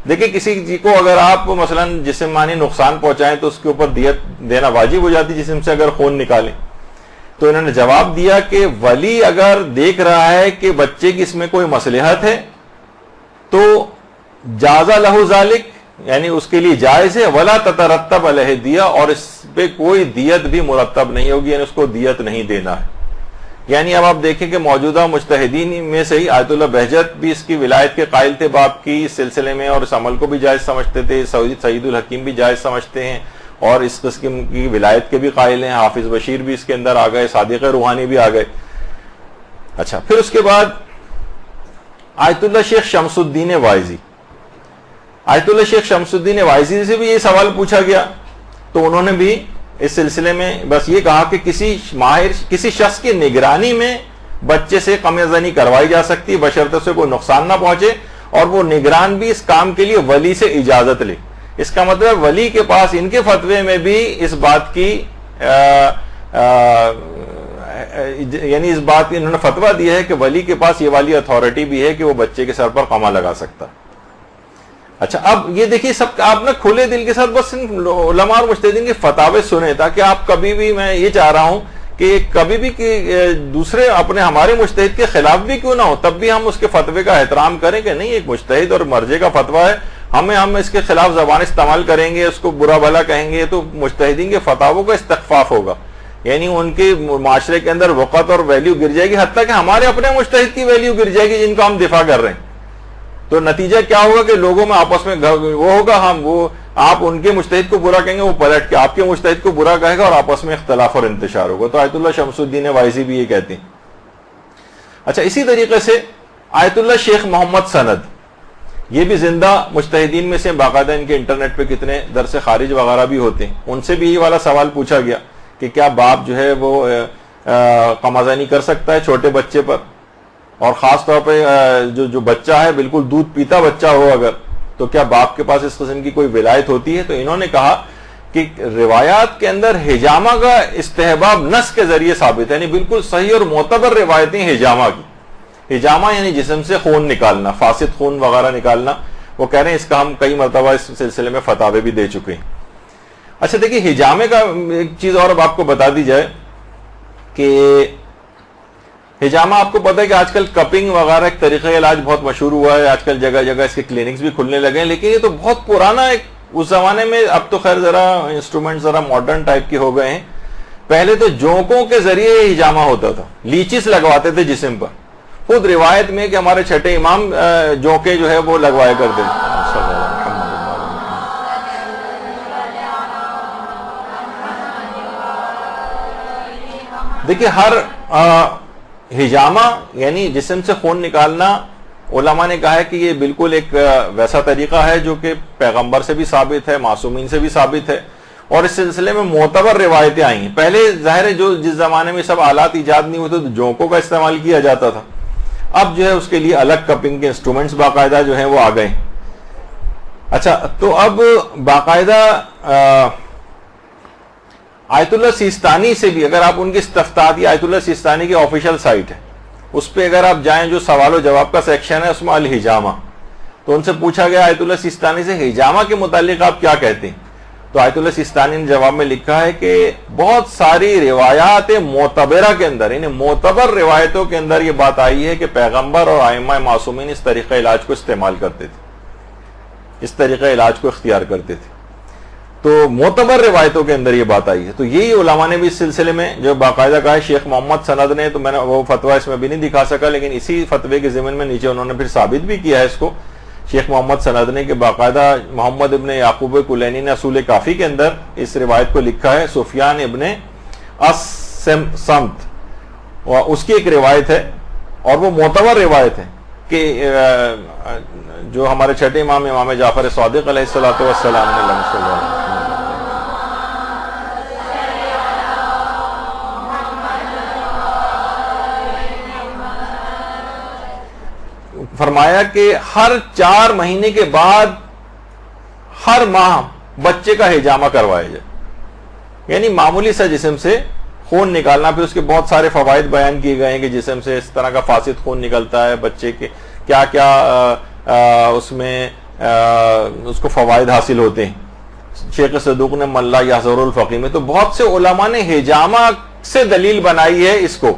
دیکھیں کسی کو اگر آپ مثلا جسمانی نقصان پہنچائیں تو اس کے اوپر دیت دینا واجب ہو جاتی جسم سے اگر خون نکالیں۔ تو انہوں نے جواب دیا کہ ولی اگر دیکھ رہا ہے کہ بچے کی اس میں کوئی مصلحت ہے تو جازا لہو ذالک، یعنی اس کے لیے جائز ہے، ولا تترتب علیہ دیہ، اور اس پہ کوئی دیت بھی مرتب نہیں ہوگی، یعنی اس کو دیت نہیں دینا ہے۔ یعنی اب آپ دیکھیں کہ موجودہ مجتہدین میں سے ہی آیت اللہ بہجت بھی اس کی ولایت کے قائل تھے باپ کی اس سلسلے میں، اور اس عمل کو بھی جائز سمجھتے تھے، سعید الحکیم بھی جائز سمجھتے ہیں اور اس قسم کی ولایت کے بھی قائل ہیں، حافظ بشیر بھی اس کے اندر آ گئے، صادق روحانی بھی آ گئے۔ اچھا پھر اس کے بعد آیت اللہ شیخ شمس الدین وائزی، آیت اللہ شیخ شمس الدین وائزی سے بھی یہ سوال پوچھا گیا، تو انہوں نے بھی اس سلسلے میں بس یہ کہا کہ کسی شخص کی نگرانی میں بچے سے قمع زنی کروائی جا سکتی بشرط سے کوئی نقصان نہ پہنچے، اور وہ نگران بھی اس کام کے لیے ولی سے اجازت لے۔ اس کا مطلب ولی کے پاس ان کے فتوے میں بھی اس بات کی یعنی اس بات کی انہوں نے فتویٰ دیا ہے کہ ولی کے پاس یہ والی اتھارٹی بھی ہے کہ وہ بچے کے سر پر قمع لگا سکتا۔ اچھا اب یہ دیکھیے سب آپ نے کھلے دل کے ساتھ بس علماء اور مجتہدین کے فتاوے سنے، تاکہ آپ کبھی بھی، میں یہ چاہ رہا ہوں کہ کبھی بھی دوسرے ہمارے مجتہد کے خلاف بھی کیوں نہ ہو، تب بھی ہم اس کے فتوے کا احترام کریں کہ نہیں ایک مجتہد اور مرجع کا فتویٰ ہے، ہم اس کے خلاف زبان استعمال کریں گے، اس کو برا بھلا کہیں گے تو مجتہدین کے فتاووں کا استخفاف ہوگا، یعنی ان کے معاشرے کے اندر وقت اور ویلیو گر جائے گی، حتیٰ کہ ہمارے اپنے مجتہد کی ویلیو گر جائے گی جن کا ہم دفاع کر رہے ہیں۔ تو نتیجہ کیا ہوگا کہ لوگوں میں آپس میں وہ ہوگا، آپ ان کے مجتہد کو برا کہیں گے، وہ پلٹ کے آپ کے مجتہد کو برا کہے گا، اور آپس میں اختلاف اور انتشار ہوگا۔ تو آیت اللہ شمس الدین وائزی بھی یہ کہتے ہیں۔ اچھا اسی طریقے سے آیت اللہ شیخ محمد سند، یہ بھی زندہ مجتہدین میں سے، باقاعدہ ان کے انٹرنیٹ پہ کتنے درس خارج وغیرہ بھی ہوتے ہیں، ان سے بھی یہ والا سوال پوچھا گیا کہ کیا باپ جو ہے وہ قمع زنی کر سکتا ہے چھوٹے بچے پر، اور خاص طور پہ جو بچہ ہے بالکل دودھ پیتا بچہ ہو اگر، تو کیا باپ کے پاس اس قسم کی کوئی ولایت ہوتی ہے؟ تو انہوں نے کہا کہ روایات کے اندر حجامہ کا استحباب نص کے ذریعے ثابت ہے، یعنی بالکل صحیح اور معتبر روایتیں حجامہ کی. حجامہ یعنی جسم سے خون نکالنا، فاسد خون وغیرہ نکالنا. وہ کہہ رہے ہیں اس کا ہم کئی مرتبہ اس سلسلے میں فتاوے بھی دے چکے ہیں. اچھا دیکھیے حجامے کا ایک چیز اور اب آپ کو بتا دی جائے کہ حجامہ آپ کو پتا ہے کہ آج کل کپنگ وغیرہ ایک طریقہ علاج بہت مشہور ہوا ہے، آج کل جگہ جگہ اس کے کلینکس بھی کھلنے لگے ہیں، لیکن یہ تو بہت پرانا ایک اس زمانے میں، اب تو خیر ذرا انسٹرومنٹ ذرا ماڈرن ٹائپ کے ہو گئے ہیں. پہلے تو جونکوں کے ذریعے حجامہ ہوتا تھا، لیچس لگواتے تھے جسم پر. خود روایت میں کہ ہمارے چھٹے امام جونکے جو ہے وہ لگوایا کرتے تھے. دیکھیے ہر حجامہ یعنی جسم سے خون نکالنا، علماء نے کہا ہے کہ یہ بالکل ایک ویسا طریقہ ہے جو کہ پیغمبر سے بھی ثابت ہے، معصومین سے بھی ثابت ہے، اور اس سلسلے میں معتبر روایتیں آئی ہیں. پہلے ظاہر ہے جس زمانے میں سب آلات ایجاد نہیں ہوتے تو جونکوں کا استعمال کیا جاتا تھا. اب جو ہے اس کے لیے الگ کپنگ کے انسٹرومنٹس باقاعدہ جو ہیں وہ آ گئے. اچھا تو اب باقاعدہ آیت اللہ سیستانی سے بھی، اگر آپ ان کی استفتاحی آیت اللہ سیستانی کی آفیشیل سائٹ ہے اس پہ اگر آپ جائیں، جو سوال و جواب کا سیکشن ہے اس میں الحجامہ، تو ان سے پوچھا گیا آیت اللہ سیستانی سے حجامہ کے متعلق آپ کیا کہتے ہیں. تو آیت اللہ سیستانی نے جواب میں لکھا ہے کہ بہت ساری روایات معتبرہ کے اندر، یعنی معتبر روایتوں کے اندر یہ بات آئی ہے کہ پیغمبر اور ائمہ معصومین اس طریقہ علاج کو استعمال کرتے تھے، اس طریقہ علاج کو اختیار کرتے تھے. تو معتبر روایتوں کے اندر یہ بات آئی ہے. تو یہی علماء نے بھی اس سلسلے میں جو باقاعدہ کہا ہے. شیخ محمد سند نے، تو میں نے وہ فتویٰ اس میں بھی نہیں دکھا سکا، لیکن اسی فتوے کے ضمن میں نیچے انہوں نے پھر ثابت بھی کیا ہے اس کو، شیخ محمد سند نے، کہ باقاعدہ محمد ابن یعقوب کلینی نے اصول کافی کے اندر اس روایت کو لکھا ہے. سفیان ابن السمت اس کی ایک روایت ہے اور وہ معتبر روایت ہے کہ جو ہمارے چھٹے امام امام جعفر صادق علیہ الصلوۃ والسلام نے فرمایا کہ ہر 4 مہینے کے بعد ہر ماہ بچے کا حجامہ کروایا جائے. یعنی معمولی سا جسم سے خون نکالنا. پھر اس کے بہت سارے فوائد بیان کیے گئے ہیں کہ جسم سے اس طرح کا فاسد خون نکلتا ہے، بچے کے کیا کیا اس میں اس کو فوائد حاصل ہوتے ہیں. شیخ صدوق نے ملا یحذر الفقی میں تو بہت سے علماء نے حجامہ سے دلیل بنائی ہے اس کو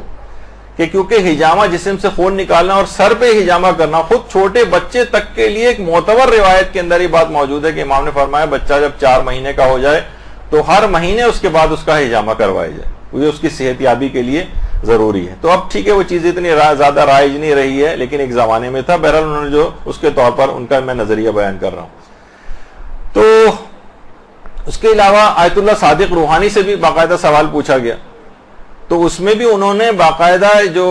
کہ کیونکہ حجامہ جسم سے خون نکالنا اور سر پہ حجامہ کرنا خود چھوٹے بچے تک کے لیے ایک معتبر روایت کے اندر یہ بات موجود ہے کہ امام نے فرمایا بچہ جب 4 مہینے کا ہو جائے تو ہر مہینے اس کے بعد اس کا حجامہ کروایا جائے، یہ اس کی صحت یابی کے لیے ضروری ہے. تو اب ٹھیک ہے وہ چیز اتنی زیادہ رائج نہیں رہی ہے، لیکن ایک زمانے میں تھا. بہرحال انہوں نے جو اس کے طور پر ان کا میں نظریہ بیان کر رہا ہوں. تو اس کے علاوہ آیت اللہ صادق روحانی سے بھی باقاعدہ سوال پوچھا گیا، تو اس میں بھی انہوں نے باقاعدہ جو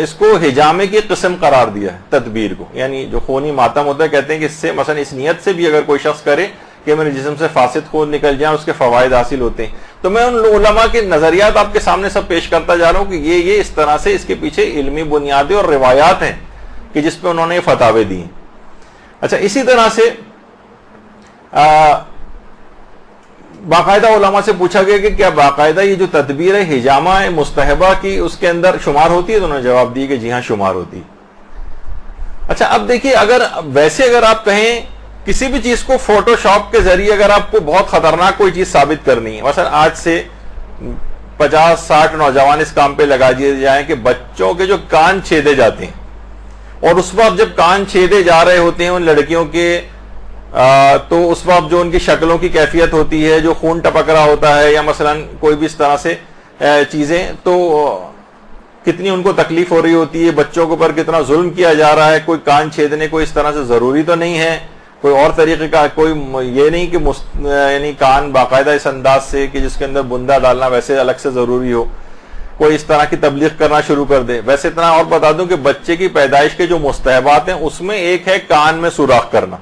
اس کو حجامے کی قسم قرار دیا ہے، تدبیر کو، یعنی جو خونی ماتم ہوتا ہے، کہتے ہیں کہ اس سے مثلا اس نیت سے بھی اگر کوئی شخص کرے کہ میرے جسم سے فاسد خون نکل جائیں، اس کے فوائد حاصل ہوتے ہیں. تو میں ان علماء کے نظریات آپ کے سامنے سب پیش کرتا جا رہا ہوں کہ یہ اس طرح سے اس کے پیچھے علمی بنیادیں اور روایات ہیں کہ جس پہ انہوں نے یہ فتاوے دی ہیں. اچھا اسی طرح سے باقاعدہ علماء سے پوچھا گیا کہ کیا باقاعدہ یہ جو تدبیر ہے حجامہ مستحبہ کی اس کے اندر شمار ہوتی ہے؟ تو انہوں نے جواب دی کہ جی ہاں شمار ہوتی ہے. اچھا اب دیکھیے اگر آپ کہیں کسی بھی چیز کو فوٹو شاپ کے ذریعے اگر آپ کو بہت خطرناک کوئی چیز ثابت کرنی ہے، مثلا آج سے 50-60 نوجوان اس کام پہ لگا دیے جائیں کہ بچوں کے جو کان چھیدے جاتے ہیں، اور اس وقت جب کان چھیدے جا رہے ہوتے ہیں ان لڑکیوں کے تو اس وقت جو ان کی شکلوں کی کیفیت ہوتی ہے، جو خون ٹپک رہا ہوتا ہے یا مثلا کوئی بھی اس طرح سے چیزیں، تو کتنی ان کو تکلیف ہو رہی ہوتی ہے، بچوں کے اوپر کتنا ظلم کیا جا رہا ہے. کوئی کان چھیدنے کو اس طرح سے ضروری تو نہیں ہے، کوئی اور طریقے کا، کوئی یہ نہیں کہ یعنی کان باقاعدہ اس انداز سے کہ جس کے اندر بندہ ڈالنا ویسے الگ سے ضروری ہو، کوئی اس طرح کی تبلیغ کرنا شروع کر دے. ویسے اتنا اور بتا دوں کہ بچے کی پیدائش کے جو مستحبات ہیں اس میں ایک ہے کان میں سوراخ کرنا،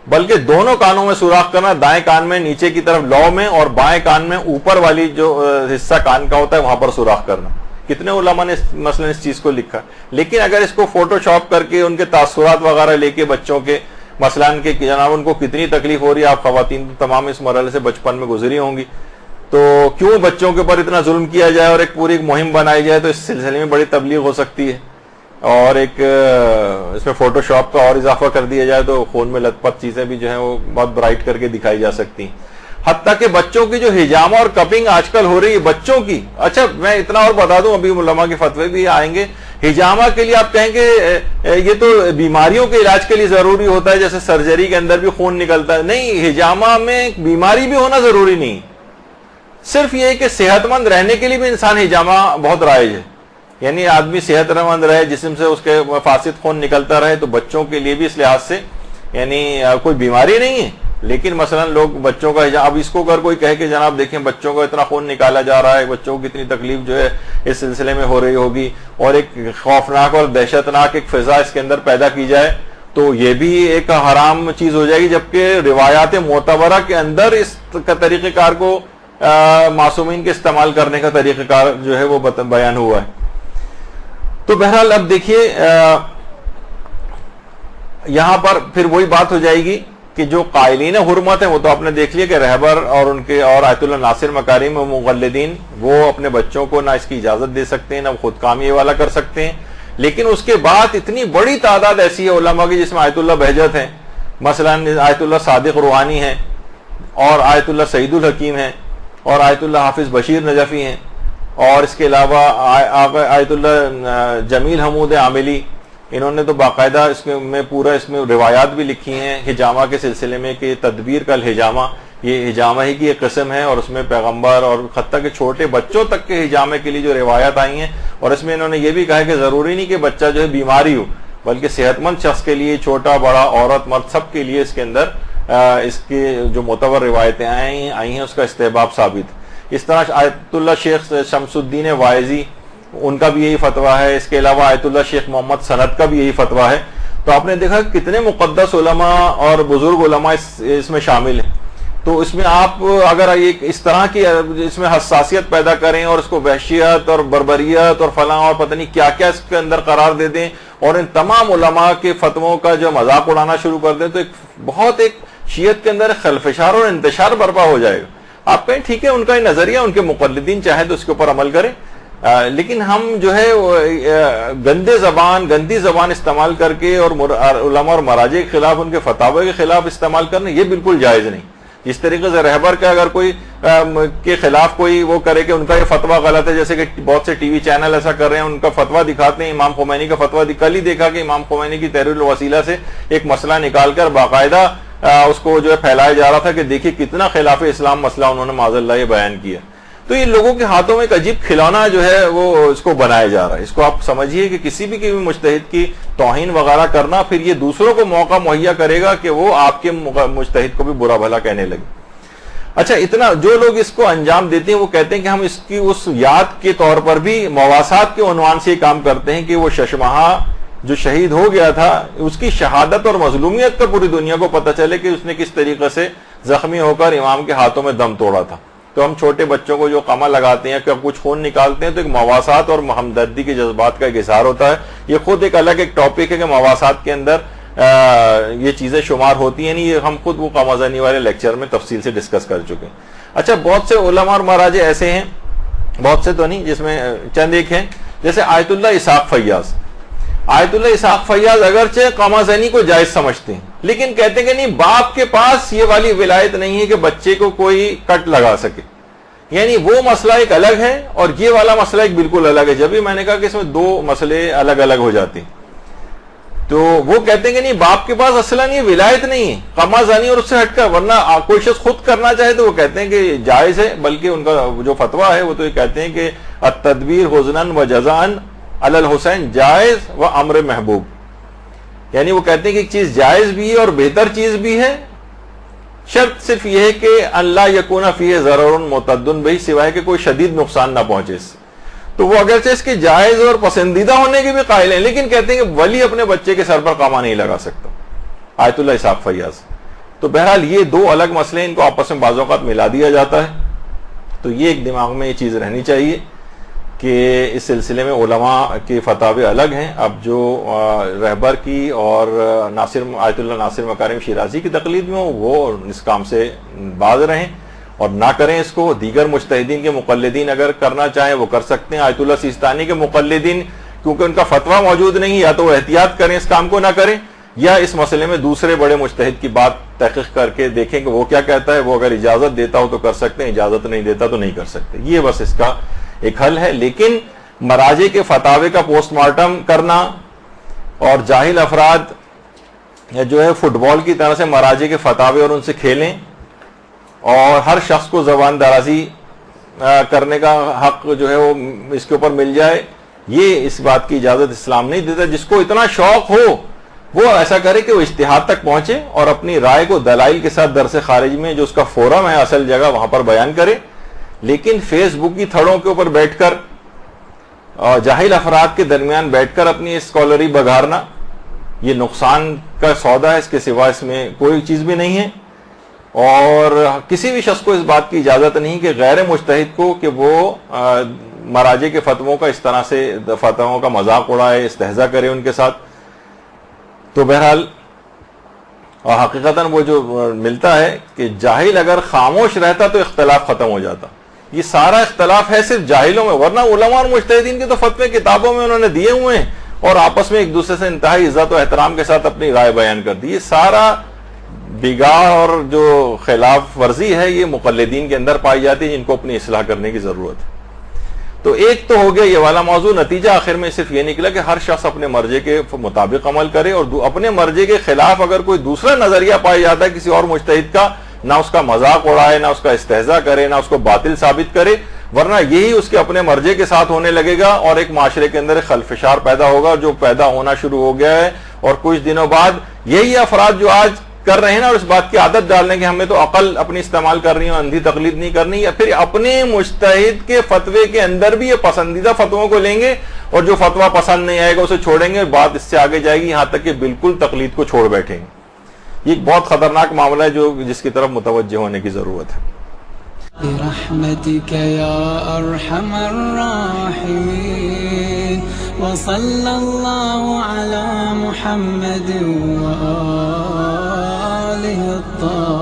بلکہ دونوں کانوں میں سوراخ کرنا، دائیں کان میں نیچے کی طرف لو میں اور بائیں کان میں اوپر والی جو حصہ کان کا ہوتا ہے وہاں پر سوراخ کرنا. کتنے علماء نے مثلا اس چیز کو لکھا. لیکن اگر اس کو فوٹو شاپ کر کے ان کے تاثرات وغیرہ لے کے بچوں کے مثلاً کہ جناب ان کو کتنی تکلیف ہو رہی ہے، آپ خواتین تمام اس مرحلے سے بچپن میں گزری ہوں گی، تو کیوں بچوں کے اوپر اتنا ظلم کیا جائے اور ایک پوری مہم بنائی جائے، تو اس سلسلے میں بڑی تبلیغ ہو سکتی ہے، اور ایک اس میں فوٹو شاپ کا اور اضافہ کر دیا جائے تو خون میں لت پت چیزیں بھی جو ہیں وہ بہت برائٹ کر کے دکھائی جا سکتی ہیں. حتیٰ کہ بچوں کی جو ہجامہ اور کپنگ آج کل ہو رہی ہے بچوں کی، اچھا میں اتنا اور بتا دوں، ابھی علماء کے فتوے بھی آئیں گے. ہجامہ کے لیے آپ کہیں گے یہ تو بیماریوں کے علاج کے لیے ضروری ہوتا ہے، جیسے سرجری کے اندر بھی خون نکلتا ہے. نہیں، ہجامہ میں بیماری بھی ہونا ضروری نہیں، صرف یہ کہ صحت مند رہنے کے لیے بھی انسان ہجامہ بہت رائج ہے. یعنی آدمی صحت مند رہے، جسم سے اس کے فاسد خون نکلتا رہے، تو بچوں کے لیے بھی اس لحاظ سے یعنی کوئی بیماری نہیں ہے. لیکن مثلا لوگ بچوں کا اب اس کو اگر کوئی کہے کہ جناب دیکھیں بچوں کو اتنا خون نکالا جا رہا ہے، بچوں کو کتنی تکلیف جو ہے اس سلسلے میں ہو رہی ہوگی، اور ایک خوفناک اور دہشتناک ایک فضا اس کے اندر پیدا کی جائے، تو یہ بھی ایک حرام چیز ہو جائے گی. جبکہ روایات معتبرہ کے اندر اس طریقہ کار کو معصومین کے استعمال کرنے کا طریقہ کار جو ہے وہ بیان ہوا ہے. تو بہرحال اب دیکھیے یہاں پر پھر وہی بات ہو جائے گی کہ جو قائلین حرمت ہیں وہ تو آپ نے دیکھ لیا کہ رہبر اور ان کے اور آیت اللہ ناصر مکارم و مقلدین وہ اپنے بچوں کو نہ اس کی اجازت دے سکتے ہیں، نہ خود کامی یہ والا کر سکتے ہیں. لیکن اس کے بعد اتنی بڑی تعداد ایسی ہے علماء کی جس میں آیت اللہ بہجت ہیں، مثلا آیت اللہ صادق روحانی ہیں، اور آیت اللہ سعید الحکیم ہیں، اور آیت اللہ حافظ بشیر نجفی ہیں، اور اس کے علاوہ آیت اللہ جمیل حمود عاملی. انہوں نے تو باقاعدہ اس میں پورا اس میں روایات بھی لکھی ہیں ہجامہ کے سلسلے میں کہ تدبیر کا الحجامہ، یہ ہجامہ ہی کی ایک قسم ہے، اور اس میں پیغمبر اور حتیٰ کہ چھوٹے بچوں تک کے ہجامے کے لیے جو روایات آئی ہیں، اور اس میں انہوں نے یہ بھی کہا ہے کہ ضروری نہیں کہ بچہ جو ہے بیماری ہو، بلکہ صحت مند شخص کے لیے، چھوٹا بڑا عورت مرد سب کے لیے اس کے اندر اس کی جو معتبر روایتیں آئی ہیں اس کا استحباب ثابت. اس طرح آیت اللہ شیخ شمس الدین واعظی ان کا بھی یہی فتویٰ ہے. اس کے علاوہ آیت اللہ شیخ محمد سند کا بھی یہی فتویٰ ہے. تو آپ نے دیکھا کتنے مقدس علماء اور بزرگ علماء اس میں شامل ہیں. تو اس میں آپ اگر اس طرح کی اس میں حساسیت پیدا کریں اور اس کو وحشیت اور بربریت اور فلاں اور پتہ نہیں کیا کیا اس کے اندر قرار دے دیں، اور ان تمام علماء کے فتووں کا جو مذاق اڑانا شروع کر دیں، تو ایک شیعت کے اندر خلفشار اور انتشار برپا ہو جائے گا. آپ کہیں ٹھیک ہے ان کا نظریہ، ان کے مقلدین چاہیں تو اس کے اوپر عمل کریں، لیکن ہم جو ہے گندی زبان استعمال کر کے اور علماء اور مراجع کے خلاف، ان کے فتاوی کے خلاف استعمال کرنا یہ بالکل جائز نہیں. جس طریقے سے رہبر کا اگر کوئی کے خلاف کوئی وہ کرے کہ ان کا یہ فتویٰ غلط ہے، جیسے کہ بہت سے ٹی وی چینل ایسا کر رہے ہیں، ان کا فتویٰ دکھاتے ہیں، امام خمینی کا فتویٰ کل ہی دیکھا کہ امام خمینی کی تحریر الوسیلہ سے ایک مسئلہ نکال کر باقاعدہ اس کو جو ہے پھیلایا جا رہا تھا کہ دیکھیے کتنا خلاف اسلام مسئلہ انہوں نے معاذ اللہ یہ بیان کیا. تو یہ لوگوں کے ہاتھوں میں ایک عجیب کھلونا جو ہے وہ اس کو بنایا جا رہا ہے. اس کو آپ سمجھیے کہ کسی بھی مجتہد کی توہین وغیرہ کرنا پھر یہ دوسروں کو موقع مہیا کرے گا کہ وہ آپ کے مجتہد کو بھی برا بھلا کہنے لگے. اچھا، اتنا جو لوگ اس کو انجام دیتے ہیں وہ کہتے ہیں کہ ہم اس کی اس یاد کے طور پر بھی مواسات کے عنوان سے یہ کام کرتے ہیں کہ وہ ششمہا جو شہید ہو گیا تھا اس کی شہادت اور مظلومیت کا پوری دنیا کو پتہ چلے کہ اس نے کس طریقے سے زخمی ہو کر امام کے ہاتھوں میں دم توڑا تھا. تو ہم چھوٹے بچوں کو جو قمع لگاتے ہیں کہ اب کچھ خون نکالتے ہیں تو ایک مواسات اور ہمدردی کے جذبات کا ایک اظہار ہوتا ہے. یہ خود ایک الگ ایک ٹاپک ہے کہ مواسات کے اندر یہ چیزیں شمار ہوتی ہیں. یہ ہم خود وہ قمازنی والے لیکچر میں تفصیل سے ڈسکس کر چکے ہیں. اچھا، بہت سے علماء اور مراجع ایسے ہیں، بہت سے تو نہیں، جس میں چند ایک ہیں، جیسے آیت اللہ اسحاق فیاض. آیت اللہ اسحاق فیاض اگرچہ قمازنی کو جائز سمجھتے ہیں، لیکن کہتے ہیں کہ نہیں، باپ کے پاس یہ والی ولایت نہیں ہے کہ بچے کو کوئی کٹ لگا سکے. یعنی وہ مسئلہ ایک الگ ہے اور یہ والا مسئلہ ایک بالکل الگ ہے. جب بھی میں نے کہا کہ اس میں دو مسئلے الگ الگ ہو جاتے ہیں، تو وہ کہتے ہیں کہ نہیں، باپ کے پاس اصلاً یہ ولایت نہیں ہے قمازانی اور اس سے ہٹ کر، ورنہ کوئی شخص خود کرنا چاہے تو وہ کہتے ہیں کہ جائز ہے. بلکہ ان کا جو فتویٰ ہے وہ تو یہ کہتے ہیں کہ التدبیر حزناً و جزاءً علی الحسین جائز و امر محبوب. یعنی وہ کہتے ہیں کہ ایک چیز جائز بھی ہے اور بہتر چیز بھی ہے، شرط صرف یہ ہے کہ اللہ یکون فیہ ضرر معتد بہ، سوائے کہ کوئی شدید نقصان نہ پہنچے اس سے. تو وہ اگرچہ اس کے جائز اور پسندیدہ ہونے کے بھی قائل ہیں، لیکن کہتے ہیں کہ ولی اپنے بچے کے سر پر قامہ نہیں لگا سکتا. آیت اللہ اسحاق فیاض. تو بہرحال یہ دو الگ مسئلے، ان کو آپس میں بعض اوقات ملا دیا جاتا ہے. تو یہ ایک دماغ میں یہ چیز رہنی چاہیے. کہ اس سلسلے میں علماء کے فتاوے الگ ہیں. اب جو رہبر کی اور آیت اللہ ناصر مکارم شیرازی کی تقلید میں ہو وہ اس کام سے باز رہیں اور نہ کریں اس کو. دیگر مجتہدین کے مقلدین اگر کرنا چاہیں وہ کر سکتے ہیں. آیت اللہ سیستانی کے مقلدین کیونکہ ان کا فتویٰ موجود نہیں، یا تو وہ احتیاط کریں اس کام کو نہ کریں، یا اس مسئلے میں دوسرے بڑے مجتہد کی بات تحقیق کر کے دیکھیں کہ وہ کیا کہتا ہے. وہ اگر اجازت دیتا ہو تو کر سکتے ہیں، اجازت نہیں دیتا تو نہیں کر سکتے. یہ بس اس کا ایک حل ہے. لیکن مراجع کے فتاوے کا پوسٹ مارٹم کرنا اور جاہل افراد جو ہے فٹ بال کی طرح سے مراجع کے فتاوے اور ان سے کھیلیں اور ہر شخص کو زبان درازی کرنے کا حق جو ہے وہ اس کے اوپر مل جائے، یہ اس بات کی اجازت اسلام نہیں دیتا. جس کو اتنا شوق ہو وہ ایسا کرے کہ وہ اجتہاد تک پہنچے اور اپنی رائے کو دلائل کے ساتھ درس خارج میں جو اس کا فورم ہے اصل جگہ وہاں پر بیان کرے. لیکن فیس بک کی تھڑوں کے اوپر بیٹھ کر اور جاہل افراد کے درمیان بیٹھ کر اپنی اسکالری بگارنا یہ نقصان کا سودا ہے. اس کے سوا اس میں کوئی چیز بھی نہیں ہے. اور کسی بھی شخص کو اس بات کی اجازت نہیں کہ غیر مجتہد کو کہ وہ مراجع کے فتووں کا اس طرح سے فتووں کا مذاق اڑائے، استہزاء کرے ان کے ساتھ. تو بہرحال حقیقتاً وہ جو ملتا ہے کہ جاہل اگر خاموش رہتا تو اختلاف ختم ہو جاتا. یہ سارا اختلاف ہے صرف جاہلوں میں، ورنہ علماء اور مجتہدین کے تو فتوے کتابوں میں انہوں نے دیے ہوئے ہیں اور آپس میں ایک دوسرے سے انتہائی عزت و احترام کے ساتھ اپنی رائے بیان کر دی. یہ سارا بگاڑ اور جو خلاف ورزی ہے یہ مقلدین کے اندر پائی جاتی ہے، جن کو اپنی اصلاح کرنے کی ضرورت ہے. تو ایک تو ہو گیا یہ والا موضوع. نتیجہ آخر میں صرف یہ نکلا کہ ہر شخص اپنے مرجے کے مطابق عمل کرے اور اپنے مرجے کے خلاف اگر کوئی دوسرا نظریہ پایا جاتا ہے کسی اور مجتہد کا، نہ اس کا مذاق اڑائے، نہ اس کا استہزاء کرے، نہ اس کو باطل ثابت کرے، ورنہ یہی اس کے اپنے مرجے کے ساتھ ہونے لگے گا اور ایک معاشرے کے اندر خلفشار پیدا ہوگا جو پیدا ہونا شروع ہو گیا ہے. اور کچھ دنوں بعد یہی افراد جو آج کر رہے ہیں نا اور اس بات کی عادت ڈال لیں کہ ہمیں تو عقل اپنی استعمال کرنی ہے، اندھی تقلید نہیں کرنی، یا پھر اپنے مجتہد کے فتوے کے اندر بھی یہ پسندیدہ فتووں کو لیں گے اور جو فتویٰ پسند نہیں آئے گا اسے چھوڑیں گے. بات اس سے آگے جائے گی یہاں تک کہ بالکل تقلید کو چھوڑ بیٹھیں گے. یہ ایک بہت خطرناک معاملہ ہے جس کی طرف متوجہ ہونے کی ضرورت ہے. برحمتك يا أرحم الراحمين وصلى الله على محمد وآله الطاهرين.